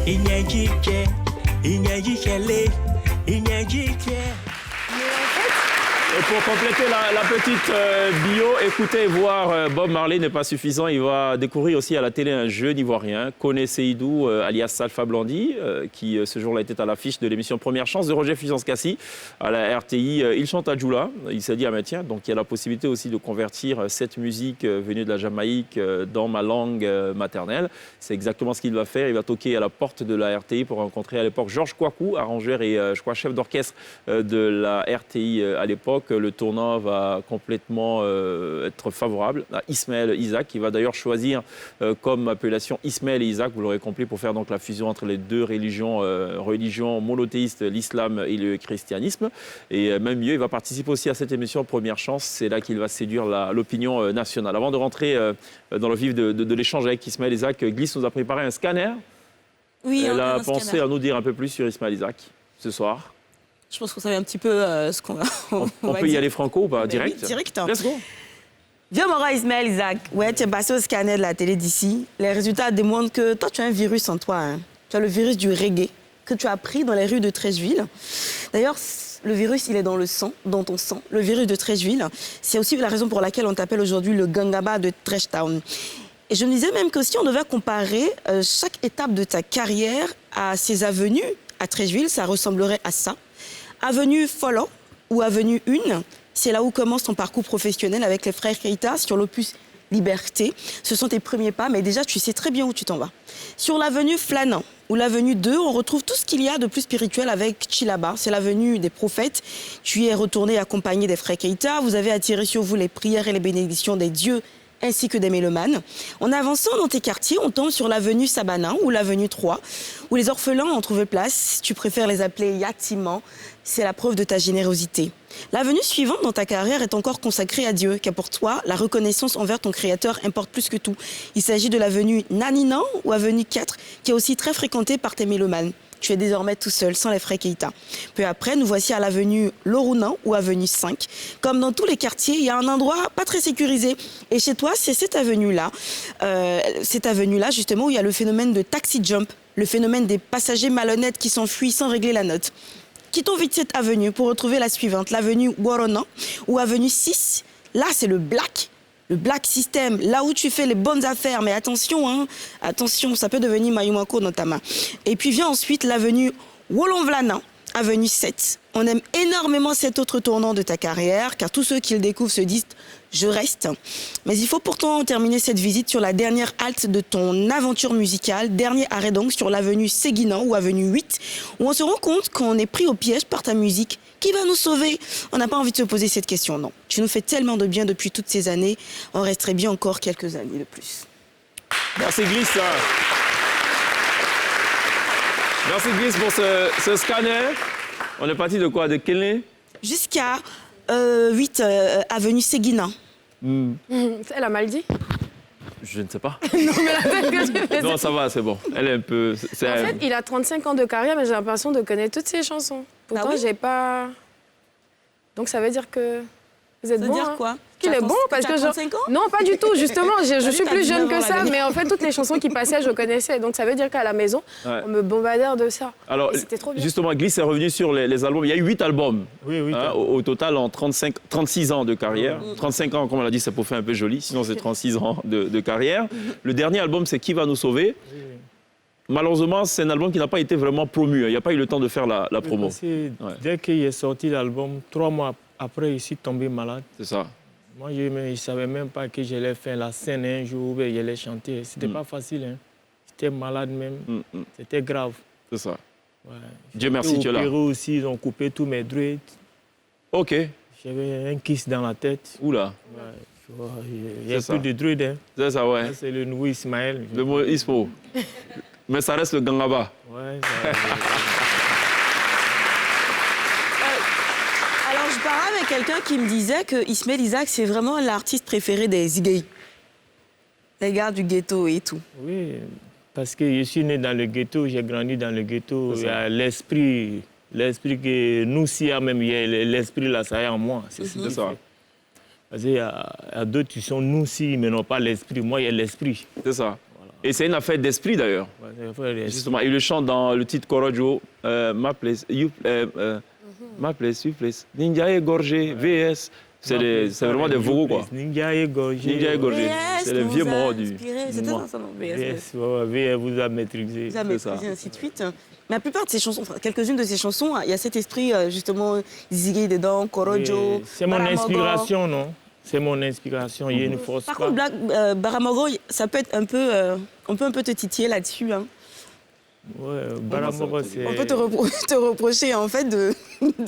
Inyejike, inyejikele, inyejike. Et pour compléter la petite bio, écouter et voir Bob Marley n'est pas suffisant. Il va découvrir aussi à la télé un jeune Ivoirien, Koné Seydou, alias Salfa Blandi, qui ce jour-là était à l'affiche de l'émission Première Chance de Roger Fusance-Cassis à la RTI. Il chante à Djoula. Il s'est dit, ah ben tiens, donc il y a la possibilité aussi de convertir cette musique venue de la Jamaïque dans ma langue maternelle. C'est exactement ce qu'il va faire. Il va toquer à la porte de la RTI pour rencontrer à l'époque Georges Kouakou, arrangeur et je crois chef d'orchestre de la RTI à l'époque. Le tournant va complètement être favorable à Ismaël Isaac, qui va d'ailleurs choisir comme appellation Ismaël et Isaac, vous l'aurez compris, pour faire donc la fusion entre les deux religions monothéistes, l'islam et le christianisme. Et même mieux, il va participer aussi à cette émission Première Chance. C'est là qu'il va séduire l'opinion nationale. Avant de rentrer dans le vif de l'échange avec Ismaël Isaac, Gliss nous a préparé un scanner. Oui, Elle a un pensé scanner. à nous dire un peu plus sur Ismaël Isaac ce soir. Je pense qu'on savait un petit peu ce qu'on va. On peut y aller franco ou pas? Direct? Oui, direct. Let's go. Viens, mon roi Ismaël Isaac. Ouais, tu es passé au scanner de la télé d'ici. Les résultats démontrent que toi, tu as un virus en toi. Hein. Tu as le virus du reggae que tu as pris dans les rues de Treichville. D'ailleurs, le virus, il est dans le sang, dans ton sang. Le virus de Treichville. C'est aussi la raison pour laquelle on t'appelle aujourd'hui le Gangaba de Treshtown. Et je me disais même que si on devait comparer chaque étape de ta carrière à ces avenues à Treichville, ça ressemblerait à ça. Avenue Follow ou Avenue 1, c'est là où commence ton parcours professionnel avec les frères Keita sur l'opus Liberté. Ce sont tes premiers pas, mais déjà, tu sais très bien où tu t'en vas. Sur l'avenue Flanant ou l'avenue 2, on retrouve tout ce qu'il y a de plus spirituel avec Chilaba. C'est l'avenue des prophètes. Tu y es retourné accompagné des frères Keita. Vous avez attiré sur vous les prières et les bénédictions des dieux ainsi que des mélomanes. En avançant dans tes quartiers, on tombe sur l'avenue Sabana ou l'avenue 3, où les orphelins ont trouvé place. Tu préfères les appeler Yatiman. C'est la preuve de ta générosité. L'avenue suivante dans ta carrière est encore consacrée à Dieu, car pour toi, la reconnaissance envers ton Créateur importe plus que tout. Il s'agit de l'avenue Naninan ou avenue 4, qui est aussi très fréquentée par tes mélomanes. Tu es désormais tout seul, sans les frères Keita. Peu après, nous voici à l'avenue Lorounan ou avenue 5. Comme dans tous les quartiers, il y a un endroit pas très sécurisé. Et chez toi, c'est cette avenue-là, justement, où il y a le phénomène de taxi jump, le phénomène des passagers malhonnêtes qui s'enfuient sans régler la note. Quittons vite cette avenue pour retrouver la suivante, l'avenue Woronan ou avenue 6. Là, c'est le black system, là où tu fais les bonnes affaires. Mais attention, hein, attention, ça peut devenir Mayumako dans ta main. Et puis vient ensuite l'avenue Wolonvlana, avenue 7. On aime énormément cet autre tournant de ta carrière, car tous ceux qui le découvrent se disent « je reste ». Mais il faut pourtant terminer cette visite sur la dernière halte de ton aventure musicale, dernier arrêt donc sur l'avenue Séguinan ou avenue 8, où on se rend compte qu'on est pris au piège par ta musique. Qui va nous sauver? On n'a pas envie de se poser cette question, non. Tu nous fais tellement de bien depuis toutes ces années, on resterait bien encore quelques années de plus. Merci Gliss. Merci Gliss pour ce scanner. On est parti de quoi? De quel Jusqu'à 8 avenue Séguinan. Elle a mal dit. Je ne sais pas. Non, mais la tête que tu fais. Non, ça va, c'est bon. Elle est un peu... En fait, il a 35 ans de carrière, mais j'ai l'impression de connaître toutes ses chansons. Pourtant, oui j'ai pas... Donc, ça veut dire que vous êtes Ça veut bon, dire hein. quoi? Qu'il est bon, parce que... 35 ans? Non, pas du tout, justement. Je suis t'as plus dit jeune que avant ça, la mais en fait, toutes les chansons qui passaient, je connaissais. Donc, ça veut dire qu'à la maison, on me bombardait de ça. Alors, Et c'était trop bien. justement, Gliss est revenu sur les albums. Il y a eu 8 albums. Oui, oui. Hein, au total, en 36 ans de carrière. 35 ans, comme on l'a dit, ça peut faire un peu joli. Sinon, c'est 36 ans de carrière. Le dernier album, c'est Qui va nous sauver? Malheureusement, c'est un album qui n'a pas été vraiment promu. Il n'y a pas eu le temps de faire la promo. Parce que dès qu'il est sorti l'album, 3 mois après, je suis tombé malade. C'est ça. Moi, je ne savais même pas que j'allais faire la scène un jour où j'allais chanter. C'était pas facile. Hein. J'étais malade même. C'était grave. C'est ça. Ouais. Dieu merci, tu es là. Au Pérou aussi, ils ont coupé tous mes dreads. OK. J'avais un kiss dans la tête. Oula. Ouais, il n'y a plus de dread. Hein. C'est ça, ouais. C'est le nouveau Ismaël. Le mot Ispo. Mais ça reste le Gangaba. Ouais, Alors, je parlais avec quelqu'un qui me disait que Ismaël Isaac, c'est vraiment l'artiste préféré des Igay. Les gars du ghetto et tout. Oui, parce que je suis né dans le ghetto, j'ai grandi dans le ghetto. Il y a l'esprit que nous, si même, il y a l'esprit là, ça y est en moi. C'est ça. Parce qu'il y a d'autres qui sont nous, si, mais n'ont pas l'esprit. Moi, il y a l'esprit. C'est ça. Voilà. Et c'est une affaire d'esprit d'ailleurs. Justement, il le chante dans le titre Korojo, Ma Place, You Place. Ninja égorgé, VS. C'est vraiment des vocaux, quoi. Ninja égorgé. C'est les vieux mots du... C'était ça, non, VS. VS vous a maîtrisé. Vous a maîtrisé, ainsi de suite. Mais la plupart de ces chansons, enfin, quelques-unes de ces chansons, il y a cet esprit, justement, Ziggy dedans, Korojo. C'est mon inspiration, non? C'est mon inspiration, il y a une force. Par contre, Baramogo, ça peut être un peu... on peut un peu te titiller là-dessus, hein. Ouais, Baramogo, c'est... On peut te reprocher, en fait, de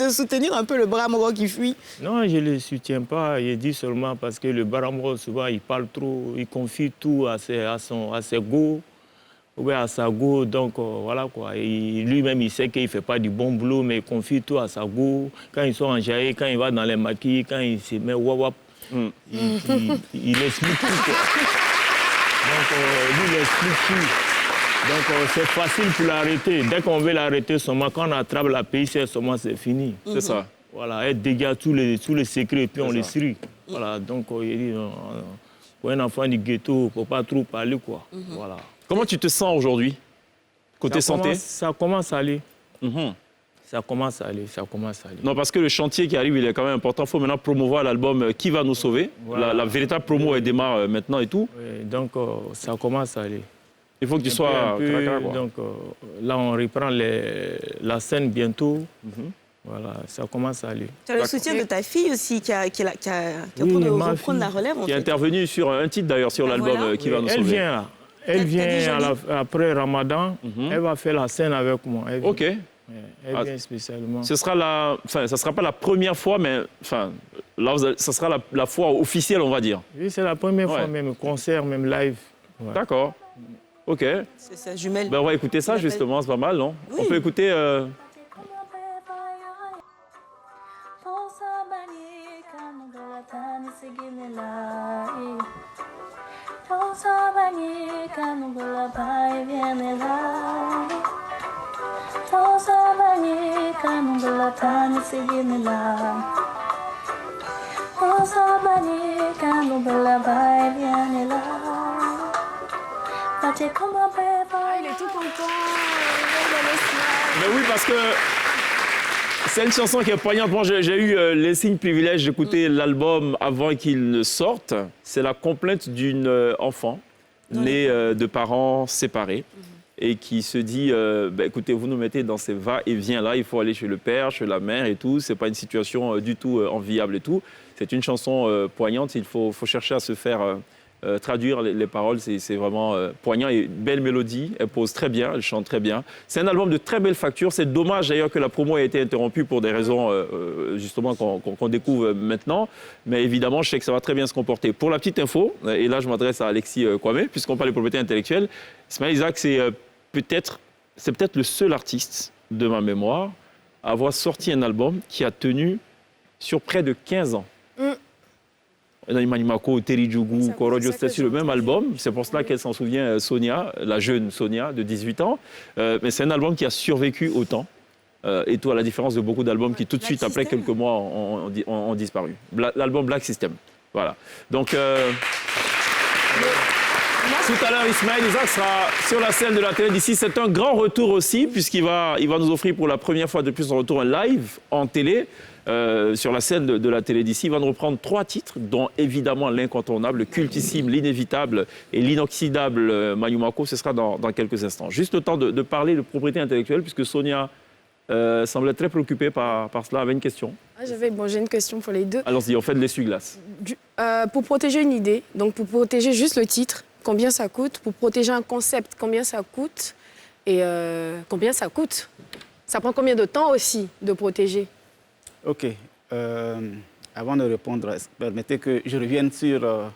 soutenir un peu le Baramogo qui fuit. Non, je ne le soutiens pas. Je dis seulement parce que le Baramogo, souvent, il parle trop, il confie tout à ses go, ou bien à sa go. Donc, voilà, quoi. Lui-même, il sait qu'il ne fait pas du bon boulot, mais il confie tout à sa go. Quand ils sont enjaillés, quand il va dans les maquis, quand il se met wap, il explique tout, quoi. Donc, lui, il explique tout. Donc, c'est facile pour l'arrêter. Dès qu'on veut l'arrêter, seulement, quand on attrape la PIC, seulement, c'est fini. C'est ça. Voilà, elle dégage tous les secrets et puis on les suit. Voilà, donc, il dit, pour un enfant du ghetto, il ne faut pas trop parler, quoi. Voilà. Comment tu te sens aujourd'hui, côté santé? Ça commence à aller. Ça commence à aller. Non, parce que le chantier qui arrive, il est quand même important. Il faut maintenant promouvoir l'album Qui va nous sauver. Voilà. La véritable promo, elle démarre maintenant et tout. Oui, donc, ça commence à aller. Il faut que tu sois... Donc, là, on reprend la scène bientôt. Voilà, ça commence à aller. Tu as le soutien de ta fille aussi qui a reprendre la relève, en qui est fait. intervenue sur un titre, d'ailleurs, sur l'album Qui va nous sauver. Elle vient après Ramadan. Elle va faire la scène avec moi. OK. Elle vient spécialement. Ça ne sera pas la première fois, mais là, ça sera la fois officielle, on va dire. Oui, c'est la première fois, même concert, même live. Ouais. D'accord. OK. C'est sa jumelle. Ben, on va écouter ça, justement, c'est pas mal, non? Oui. On peut écouter... il est tout content. Ben oui, parce que c'est une chanson qui est poignante. Moi, j'ai eu l'insigne privilège d'écouter l'album avant qu'il ne sorte. C'est la complainte d'une enfant née de parents séparés et qui se dit écoutez, vous nous mettez dans ces va-et-vient-là, il faut aller chez le père, chez la mère et tout. C'est pas une situation du tout enviable et tout. C'est une chanson poignante. Il faut chercher à se faire... traduire les paroles, c'est vraiment poignant et belle mélodie. Elle pose très bien, elle chante très bien. C'est un album de très belle facture. C'est dommage d'ailleurs que la promo ait été interrompue pour des raisons justement qu'on découvre maintenant. Mais évidemment, je sais que ça va très bien se comporter. Pour la petite info, et là je m'adresse à Alexis Kwame, puisqu'on parle de propriété intellectuelle, Ismaël Isaac, c'est peut-être le seul artiste de ma mémoire à avoir sorti un album qui a tenu sur près de 15 ans. Manimako, Terry Djougou, Korojo, c'était sur le même album. C'est pour cela qu'elle s'en souvient, Sonia, la jeune Sonia de 18 ans. Mais c'est un album qui a survécu autant. Et tout, à la différence de beaucoup d'albums qui, tout de suite, après quelques mois, ont disparu. L'album Black System. Voilà. Donc, tout à l'heure, Ismaël Isaac sera sur la scène de la télé d'ici. C'est un grand retour aussi, puisqu'il va nous offrir pour la première fois depuis son retour un live en télé. Sur la scène de la télé d'ici. Il va nous reprendre 3 titres, dont évidemment l'incontournable, le cultissime, l'inévitable et l'inoxydable Mayumako. Ce sera dans quelques instants. Juste le temps de parler de propriété intellectuelle, puisque Sonia semblait très préoccupée par cela. Avait une question. J'ai une question pour les deux. Allons-y, on fait de l'essuie-glace. Pour protéger une idée, donc pour protéger juste le titre, combien ça coûte? Pour protéger un concept, combien ça coûte? Et combien ça coûte? Ça prend combien de temps aussi de protéger? OK. Avant de répondre, permettez que je revienne sur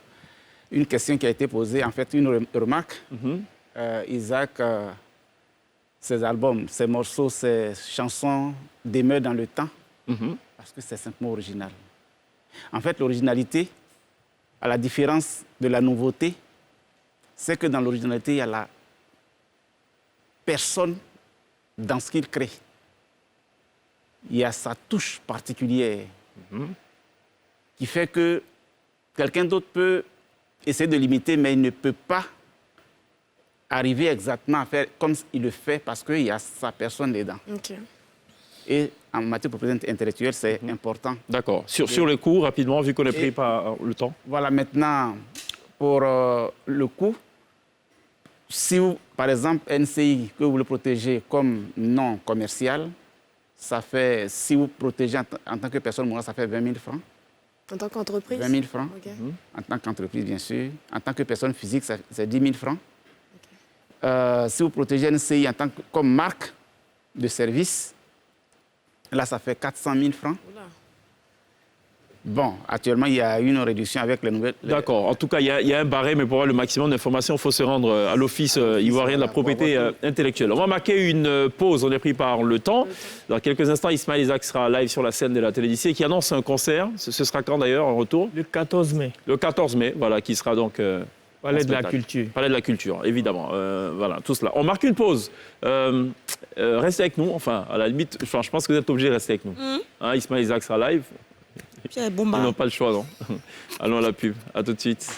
une question qui a été posée, en fait, une remarque. Isaac, ses albums, ses morceaux, ses chansons demeurent dans le temps parce que c'est simplement original. En fait, l'originalité, à la différence de la nouveauté, c'est que dans l'originalité, il y a la personne dans ce qu'il crée. Il y a sa touche particulière qui fait que quelqu'un d'autre peut essayer de l'imiter, mais il ne peut pas arriver exactement à faire comme il le fait parce qu'il y a sa personne dedans. Ok. Et en matière de propriété intellectuelle, c'est important. D'accord. Sur le coup, rapidement, vu qu'on est pris par le temps. Voilà, maintenant, pour le coût, si vous, par exemple, NCI, que vous le protégez comme non commercial, ça fait, si vous protégez en tant que personne morale, ça fait 20 000 francs. En tant qu'entreprise? 20 000 francs. Ok. En tant qu'entreprise, bien sûr. En tant que personne physique, c'est 10 000 francs. Si vous protégez NCI en tant que, comme marque de service, là, ça fait 400 000 francs. Oula. Bon, actuellement, il y a une réduction avec les nouvelles... D'accord. En tout cas, il y a un barème, mais pour avoir le maximum d'informations, il faut se rendre à l'Office ivoirien de la propriété intellectuelle. On va marquer une pause, on est pris par le temps. Dans quelques instants, Ismaël Isaac sera live sur la scène de la télé d'ici et qui annonce un concert. Ce sera quand d'ailleurs, en retour? Le 14 mai. Le 14 mai, voilà, qui sera donc... Palais de la Culture. Palais de la Culture, évidemment. Voilà, tout cela. On marque une pause. Restez avec nous. Enfin, à la limite, enfin, je pense que vous êtes obligés de rester avec nous. Hein, Ismaël Isaac sera live. Pierre Bomba. Ils n'ont pas le choix, non? Allons à la pub. À tout de suite.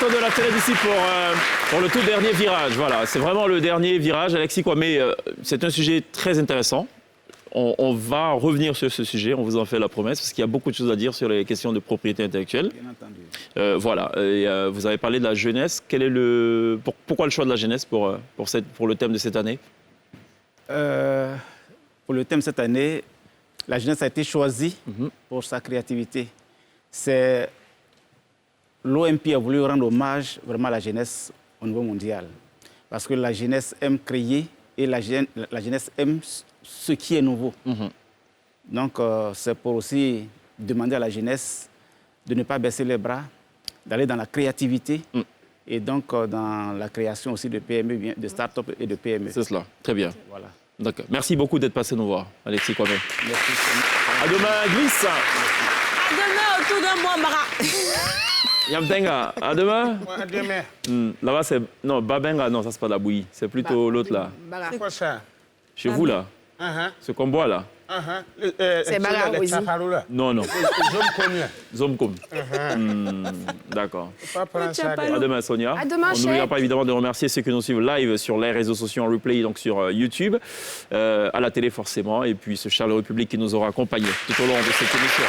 De la télé d'ici pour le tout dernier virage. Voilà, c'est vraiment le dernier virage. Alexis Kwame, c'est un sujet très intéressant. On va revenir sur ce sujet, on vous en fait la promesse, parce qu'il y a beaucoup de choses à dire sur les questions de propriété intellectuelle. Bien entendu. Voilà, et, vous avez parlé de la jeunesse. Quel est pourquoi le choix de la jeunesse pour le thème de cette année? Pour le thème de cette année, la jeunesse a été choisie pour sa créativité. C'est... L'OMP a voulu rendre hommage vraiment à la jeunesse au niveau mondial. Parce que la jeunesse aime créer et la jeunesse aime ce qui est nouveau. Donc, c'est pour aussi demander à la jeunesse de ne pas baisser les bras, d'aller dans la créativité et donc dans la création aussi de PME, de start-up et de PME. C'est cela, très bien. Voilà. D'accord. Merci beaucoup d'être passé nous voir, Alexis Kwame. Merci. À demain, glisse. À demain, autour d'un mois, Mara. Yamtenga, à demain. À demain. Là-bas, c'est... Non, Babenga, non, ça, c'est pas de la bouillie. C'est plutôt l'autre, là. C'est quoi ça? Chez vous, là. Ce qu'on boit, là. C'est Baga, oui. Non, non. Zomkom. D'accord. À demain, Sonia. À demain, On n'oubliera pas évidemment de remercier ceux qui nous suivent live sur les réseaux sociaux en replay, donc sur YouTube, à la télé forcément, et puis ce chaleureux public qui nous aura accompagnés tout au long de cette émission.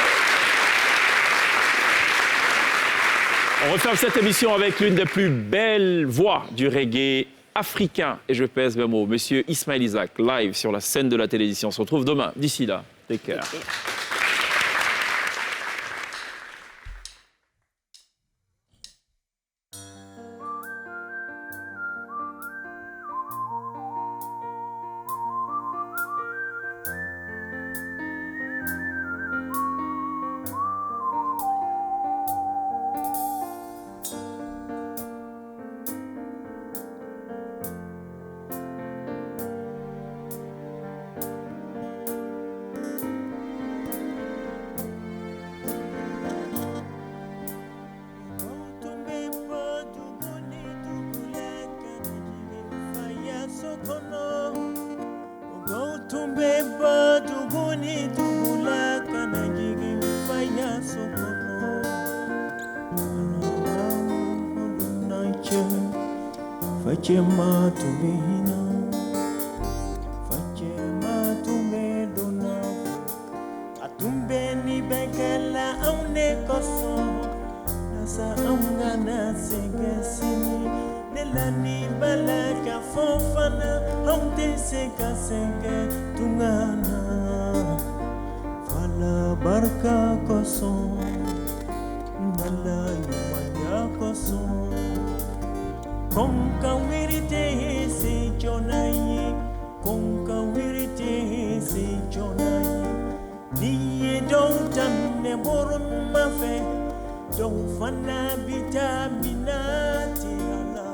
On referme cette émission avec l'une des plus belles voix du reggae africain, et je pèse mes mots, monsieur Ismaël Isaac, live sur la scène de la télévision. On se retrouve demain. D'ici là, take care. Fachema tumehina, fachema tumedona, atumbe ni bekela aune koso, nasa aungana sengesini, nelani balaka fofana, aunte seka senge tungana, fala barka koso, nala yumanya koso. Konka wirite se jonayi, konka wirite se jonayi. Niye don't ne borum mafe, don't fana vitaminati ala.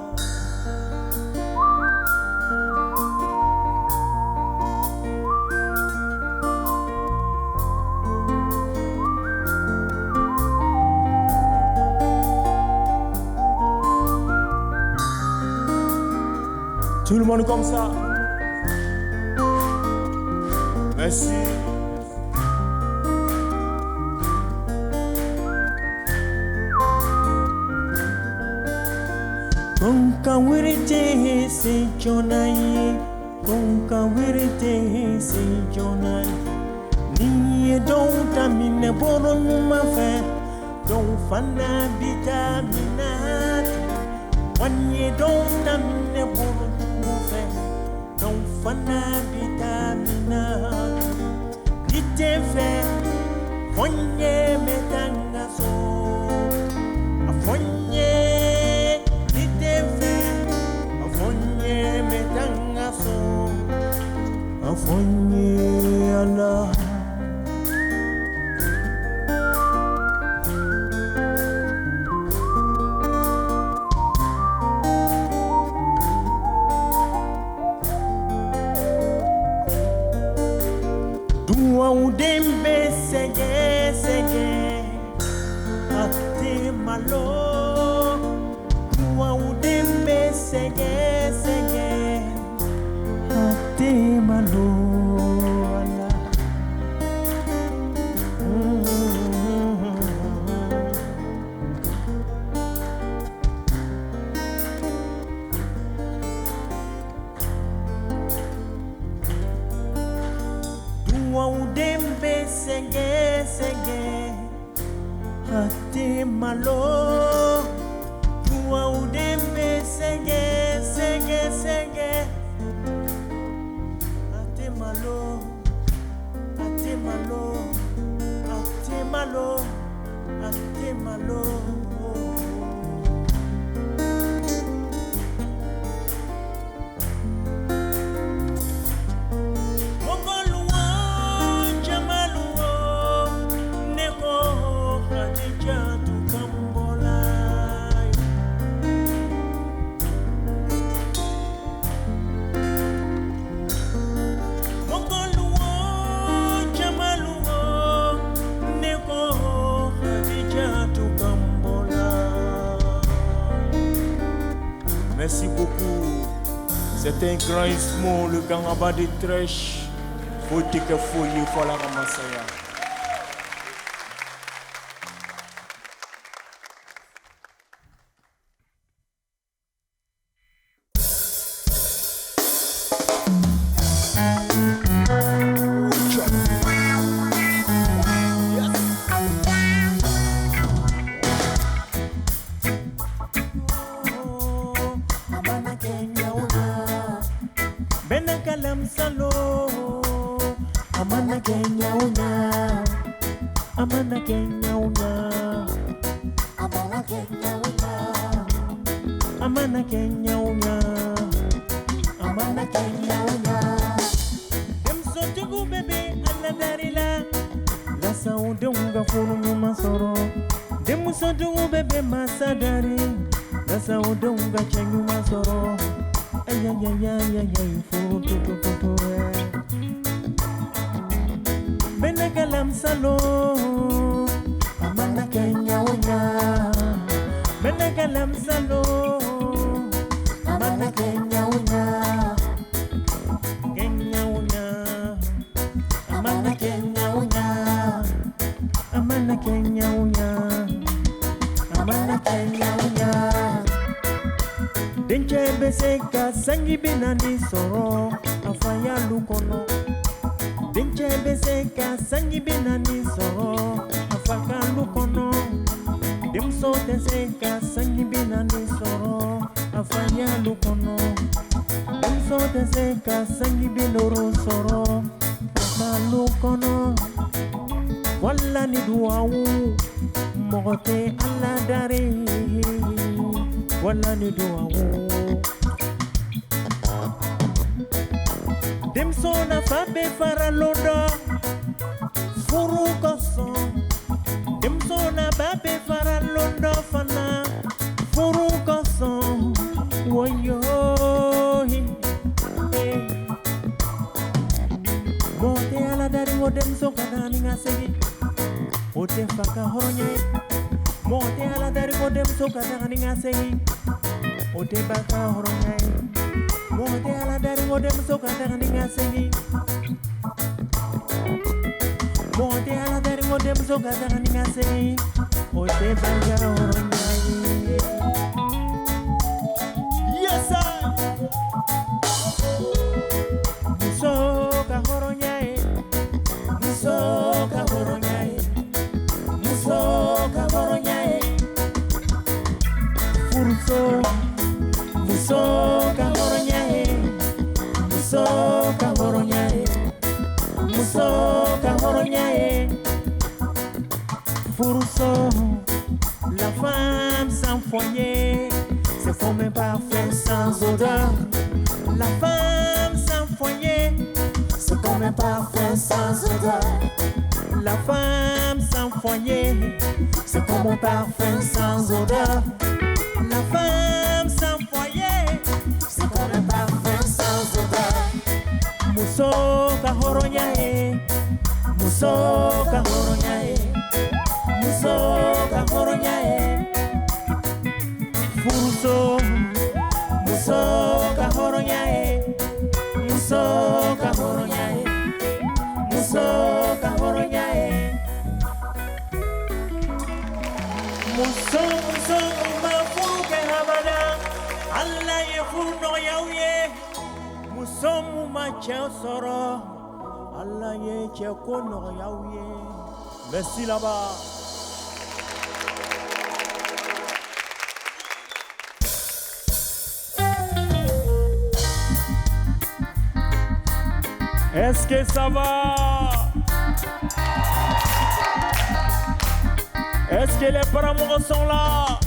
Tout le monde comme ça. Merci. Konka wirite se jonai, konka wirite se jonai. Ni don't tamine boron ma fe, don't fana bitamina. When you don't tamine boron ma fe, don't fana bitamina. Ite fe, fonye metanga so, afonye. Afonye Allah. Dua udembe sege sege ate malo. Dua udembe sege sege ate malo. Malo, tua udembe sege sege sege. Ate malo, ate malo, ate malo, ate malo. Merci beaucoup. C'est un grand instrument, le gangaba de trèche. Faut que fouiller, faut la ramasser. Sangi binani soro afaya lukono. Dinche beseka sangi binani soro afaka lukono. Dimso teseka sangi binani soro afaya lukono. Dimso teseka sangi binoro soro afaka lukono. Walla ni duawu mogote alla dare. Walla ni duawu. Demsona fabe faralondo furu koso. Demsona babe faralondo fana furu koso. Woyo mote ala dari modem so kana ninga segi. Ote faka horonye. Mote ala dari modem so kana ninga segi. Ote baka horonye. Monte ala dari modem soka tangandinga sengi. Monte ala dari modem soka tangandinga sengi. Ote banjara oronyai. Yes I. Musoka oronyai. Musoka oronyai. Musoka oronyai. Furso. Musoka horonyae, musoka horonyae, musoka horonyae. Furuso, la femme sans foyer, c'est comme un parfum sans odeur. La femme sans foyer, c'est comme un parfum sans odeur. La femme sans foyer, c'est comme un parfum sans odeur. La femme sans foyer, c'est comme un parfum sans odeur. Musoka horonyae, musoka horonyae, musoka horonyae. Furuso, musoka horonyae, musoka horonyae, musoka horonyae. Muso mafuke habada, Allah yefuno yauye. Musomu macha soro, Allah ye chekono yauye. Merci là-bas. Est-ce que ça va? Est-ce que les parents sont là?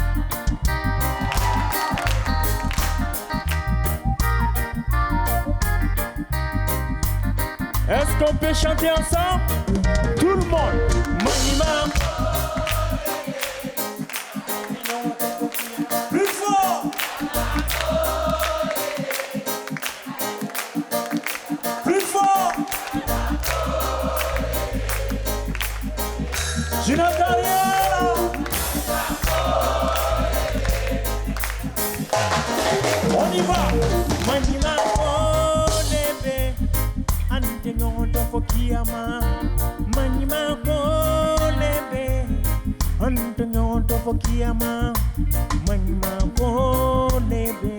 Est-ce qu'on peut chanter ensemble? Tout le monde, Manima. Plus fort. Plus fort. Je n'entends rien. On y va. Manima kolebe ante nyondo fokiyama. Manima kolebe ante nyondo fokiyama. Manima kolebe.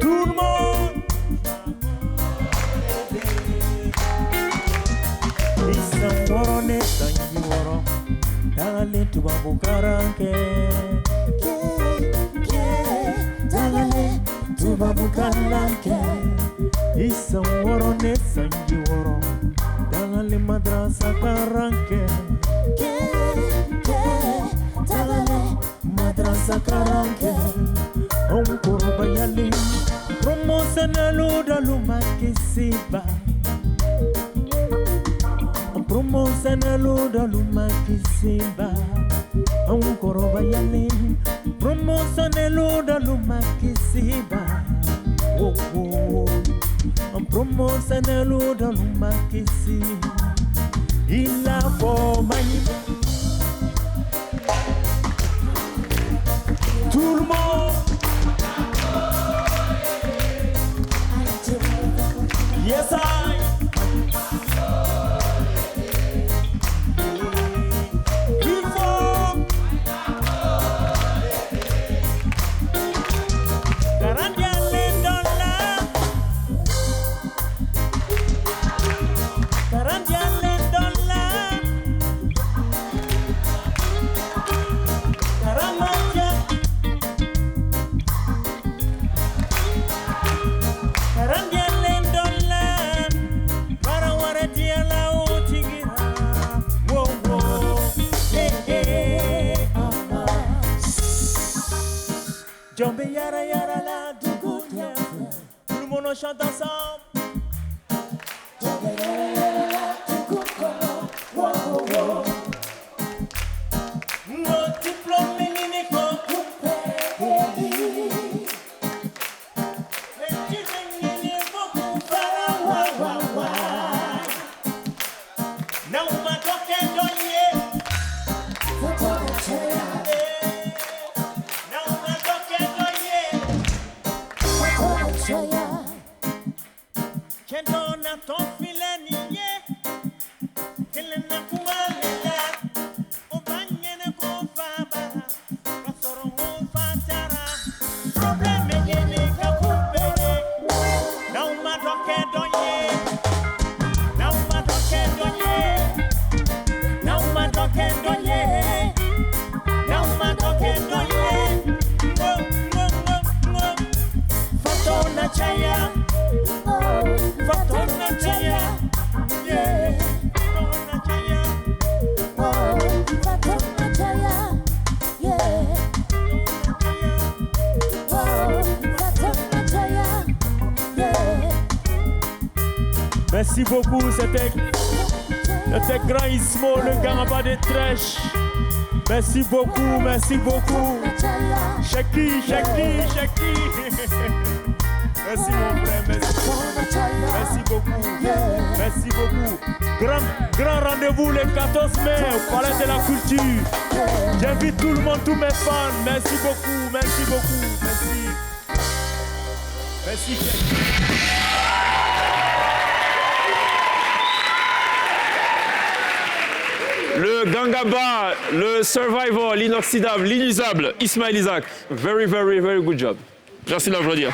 Tout le monde. Isangoro ne sangiworo dale tubabukaranke. Tubabukalanke Isaworo ne sanjiworo Dangale madrasa karanke Dangale madrasa karanke Onkoro bayali Promosana luda lumakisiba Promosana luda lumakisiba Onkoro bayali Promosana luda lumakisiba Oh oh Promosana luda lumakisi Il a for Manima. Tout le monde. Yes I. Jombe yara yara la dugunya. Tout le monde chante ensemble. Jombe yara yara la dugunya. Wow wow. Mon diplôme mini ko coupe. Et tu mini beaucoup para wa wa wa. Now ma toke donye. Kedona ton filani ye kelena kualela obanyene ko baba kasorongo fatara problème yene kakupere na uma doke donye na uma doke donye na uma doke donye na uma doke donye fatona chaya Fatona Jaya, yeah. Fatona Jaya, oh. Fatona Jaya, yeah. Oh. Fatona Jaya, yeah. Merci beaucoup, c'était Grand Ismo, le Garamba de Trèche. Merci beaucoup, merci beaucoup. Shaki. Merci mon frère, merci. Merci beaucoup. Merci beaucoup. Grand rendez-vous le 14 mai au Palais de la Culture. J'invite tout le monde, tous mes fans. Merci beaucoup, merci beaucoup. Merci. Merci. Le Gangaba, le Survivor, l'inoxydable, l'inusable, Ismaël Isaac. Very, very, very good job. Merci de l'applaudir.